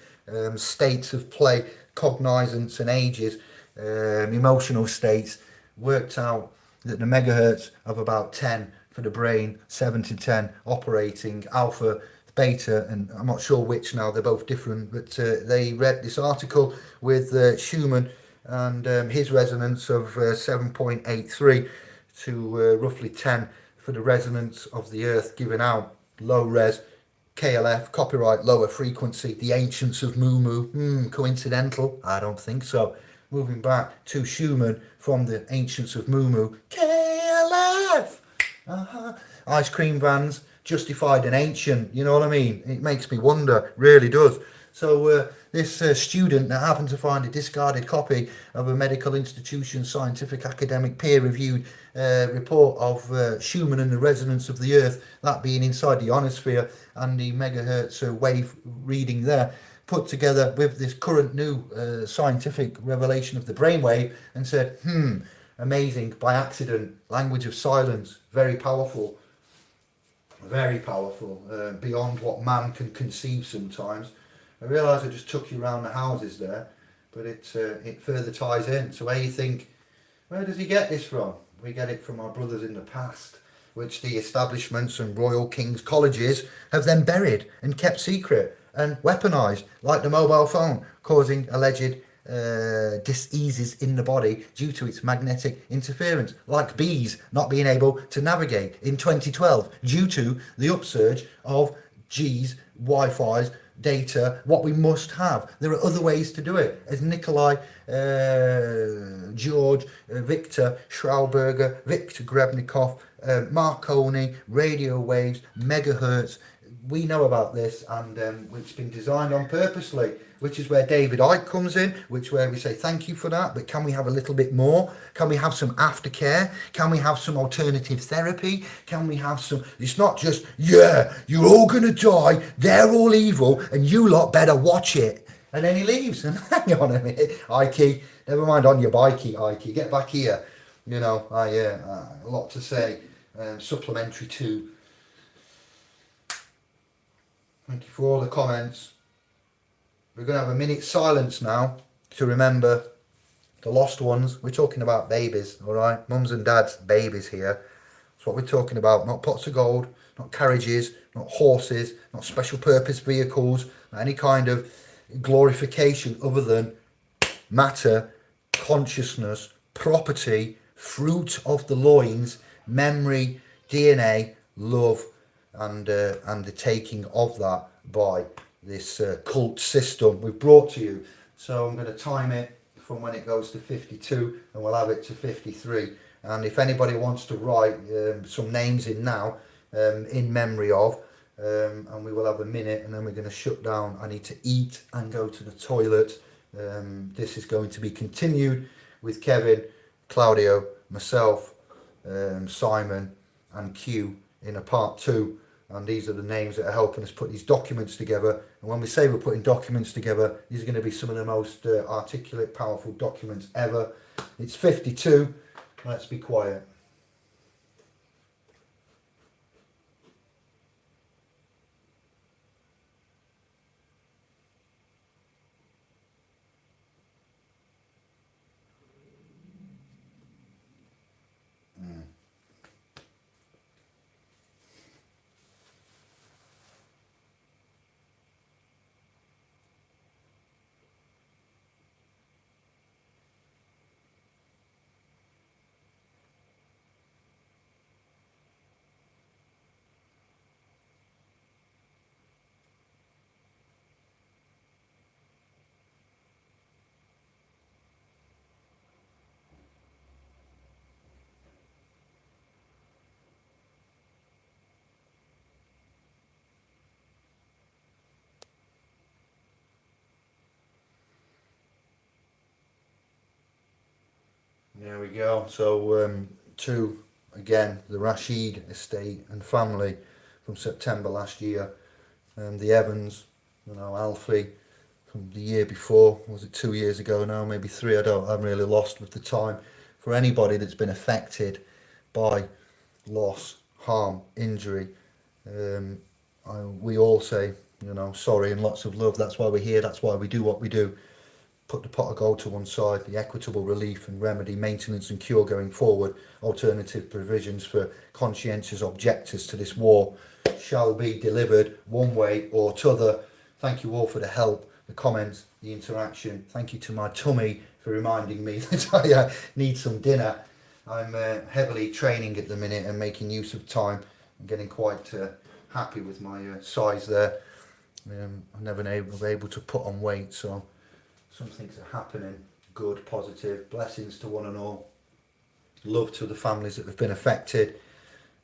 states of play, cognizance and ages, emotional states, worked out that the megahertz of about 10 for the brain, 7 to 10 operating, alpha, beta, and I'm not sure which now, they're both different, but they read this article with Schumann and his resonance of 7.83 to roughly 10 for the resonance of the Earth given out, low res, KLF, copyright, lower frequency, the ancients of Mu. Coincidental? I don't think so. Moving back to Schumann from the ancients of Mu, KLF. Ice cream vans, justified and ancient, you know what I mean? It makes me wonder, really does. So this student that happened to find a discarded copy of a medical institution scientific academic peer-reviewed report of Schumann and the resonance of the Earth, that being inside the ionosphere and the megahertz wave reading there, put together with this current new scientific revelation of the brainwave, and said, amazing, by accident, language of silence, very powerful, beyond what man can conceive sometimes. I realise I just took you around the houses there, but it further ties in. So where do you think, where does he get this from? We get it from our brothers in the past. which the establishments and royal king's colleges have then buried and kept secret and weaponized, like the mobile phone, causing alleged diseases in the body due to its magnetic interference, like bees not being able to navigate in 2012 due to the upsurge of G's, Wi-Fi's, data, what we must have. There are other ways to do it. As Nikolai, George, Victor Schauberger, Victor Grebnikov, Marconi, radio waves, megahertz, we know about this, and it's been designed on purposely, which is where David Icke comes in, which where we say thank you for that, but can we have a little bit more? Can we have some aftercare? Can we have some alternative therapy? Can we have some, it's not just, yeah, you're all gonna die, they're all evil, and you lot better watch it. And then he leaves, and hang on a minute, Icke, never mind on your bikey, Icke, get back here. You know, a lot to say, supplementary to. Thank you for all the comments. We're going to have a minute's silence now to remember the lost ones. We're talking about babies, all right? Mums and dads, babies here. That's what we're talking about. Not pots of gold, not carriages, not horses, not special purpose vehicles, not any kind of glorification other than matter, consciousness, property, fruit of the loins, memory, DNA, love, and the taking of that by this cult system we've brought to you. So I'm going to time it from when it goes to 52, and we'll have it to 53. And if anybody wants to write some names in now, in memory of, and we will have a minute, and then we're going to shut down. I need to eat and go to the toilet. This is going to be continued with Kevin, Claudio, myself, Simon, and Q in a part 2. And these are the names that are helping us put these documents together. And when we say we're putting documents together, these are going to be some of the most articulate, powerful documents ever. It's 52. Let's be quiet. There we go. So to, again, the Rashid estate and family from September last year. The Evans, Alfie from the year before. Was it 2 years ago now? Maybe 3. I'm really lost with the time. For anybody that's been affected by loss, harm, injury, we all say, sorry and lots of love. That's why we're here. That's why we do what we do. Put the pot of gold to one side, the equitable relief and remedy, maintenance and cure going forward, alternative provisions for conscientious objectors to this war shall be delivered one way or t'other. Thank you all for the help, the comments, the interaction. Thank you to my tummy for reminding me that I need some dinner. I'm heavily training at the minute and making use of time. I'm getting quite happy with my size there. I've never been able to put on weight, so some things are happening, good, positive, blessings to one and all, love to the families that have been affected,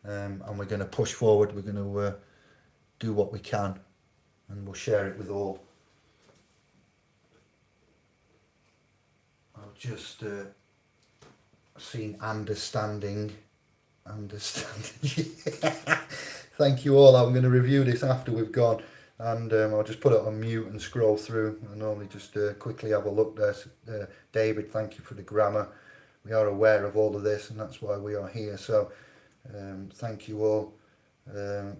and we're going to push forward. We're going to do what we can, and we'll share it with all. I've just seen understanding. Thank you all. I'm going to review this after we've gone. And I'll just put it on mute and scroll through. I normally just quickly have a look there. David, thank you for the grammar. We are aware of all of this, and that's why we are here. So thank you all.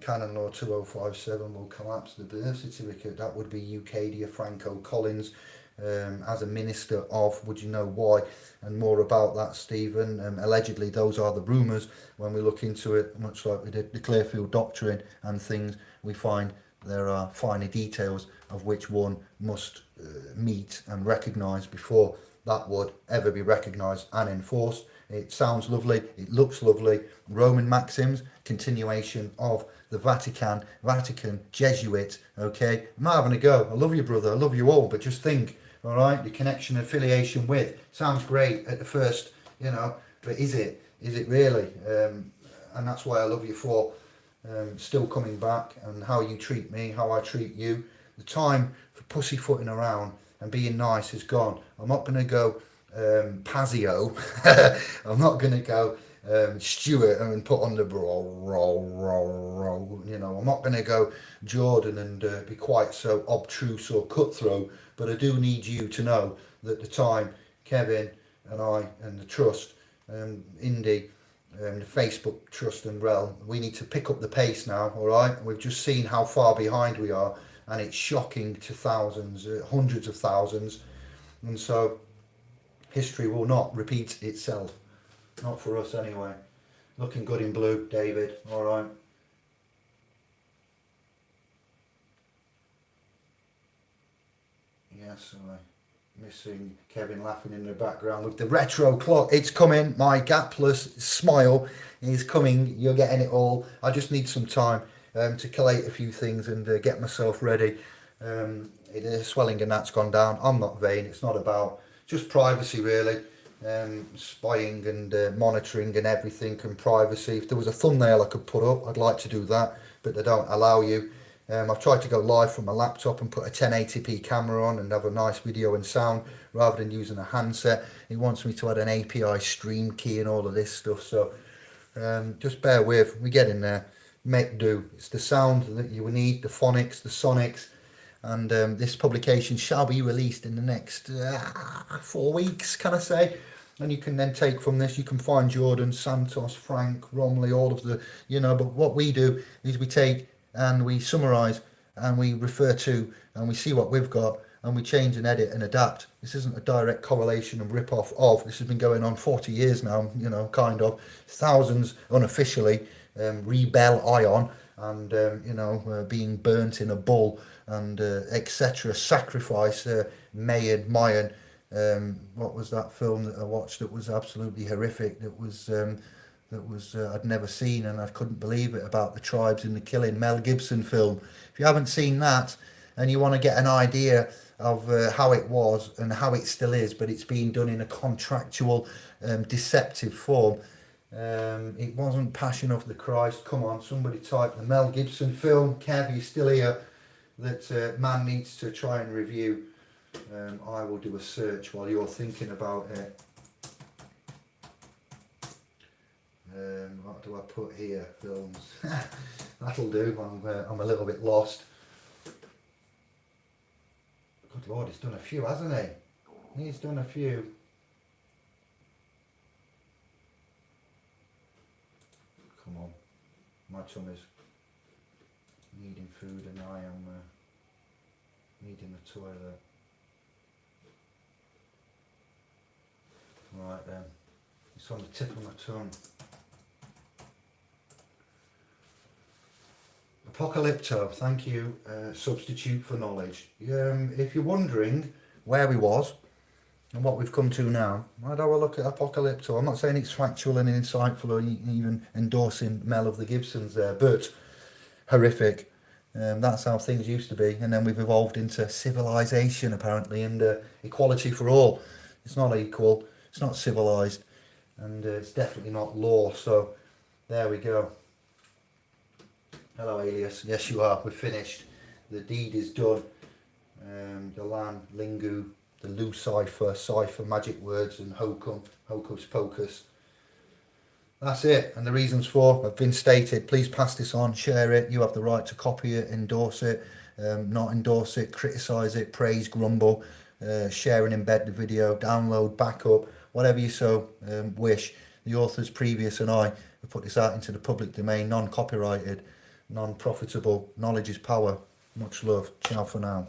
Canon Law 2057 will collapse the birth certificate. That would be Eucadia Franco Collins. as a minister of, would you know why? And more about that, Stephen. Allegedly, those are the rumours. When we look into it, much like we did the Clearfield Doctrine and things, we find there are finer details of which one must meet and recognise before that would ever be recognised and enforced. It sounds lovely, it looks lovely. Roman maxims, continuation of the Vatican Jesuit, okay? I'm not having a go. I love you, brother, I love you all, but just think, all right, the connection, affiliation with, sounds great at the first, you know, but is it? Is it really? And that's why I love you for still coming back, and how you treat me, how I treat you. The time for pussyfooting around and being nice is gone. I'm not going to go Pazio. I'm not going to go Stuart and put on the roll. You know, I'm not going to go Jordan and be quite so obtruse or cutthroat. But I do need you to know that the time, Kevin and I and the trust, Indy, the Facebook trust and realm, we need to pick up the pace now. All right, we've just seen how far behind we are, and it's shocking to thousands, hundreds of thousands, and so history will not repeat itself, not for us anyway. Looking good in blue, David. All right. Yes, missing Kevin laughing in the background with the retro clock. It's coming. My gapless smile is coming. You're getting it all. I just need some time to collate a few things and get myself ready. The swelling and that's gone down. I'm not vain. It's not about just privacy, really. Spying and monitoring and everything, and privacy. If there was a thumbnail I could put up, I'd like to do that, but they don't allow you. I've tried to go live from my laptop and put a 1080p camera on and have a nice video and sound rather than using a handset. It wants me to add an API stream key and all of this stuff, so just bear with. We get in there, make do. It's the sound that you need, the phonics, the sonics, and this publication shall be released in the next 4 weeks, can I say? And you can then take from this, you can find Jordan, Santos, Frank, Romley, all of the, you know, but what we do is we take and we summarise and we refer to and we see what we've got and we change and edit and adapt. This isn't a direct correlation and rip off of. This has been going on 40 years now, you know, kind of. Thousands unofficially, rebel ion and, you know, being burnt in a bull and etc. Sacrifice, Mayan. What was that film that I watched that was absolutely horrific? That was I'd never seen and I couldn't believe it, about the tribes in the killing. Mel Gibson film. If you haven't seen that and you want to get an idea of how it was and how it still is, but it's being done in a contractual, deceptive form. It wasn't Passion of the Christ. Come on, somebody type the Mel Gibson film. Kev, you still here? That man needs to try and review. I will do a search while you're thinking about it. What do I put here? Films. That'll do. I'm a little bit lost. Good Lord, he's done a few, hasn't he? He's done a few. Come on. My tummy's needing food and I am needing the toilet. Right then. It's on the tip of my tongue. Apocalypto, thank you, substitute for knowledge. If you're wondering where we was and what we've come to now, I'd have a look at Apocalypto. I'm not saying it's factual and insightful or even endorsing Mel of the Gibsons there, but horrific. That's how things used to be, and then we've evolved into civilization apparently, and equality for all. It's not equal, it's not civilized, and it's definitely not law, so there we go. Hello Alias, yes you are, we're finished. The deed is done. The Lan, Lingu, the Lucifer, Cypher, magic words, and Hocum, Hocus Pocus. That's it, and the reasons for have been stated. Please pass this on, share it. You have the right to copy it, endorse it, not endorse it, criticise it, praise, grumble, share and embed the video, download, backup, whatever you so wish. The authors previous and I have put this out into the public domain, non-copyrighted, non-profitable. Knowledge is power. Much love. Ciao for now.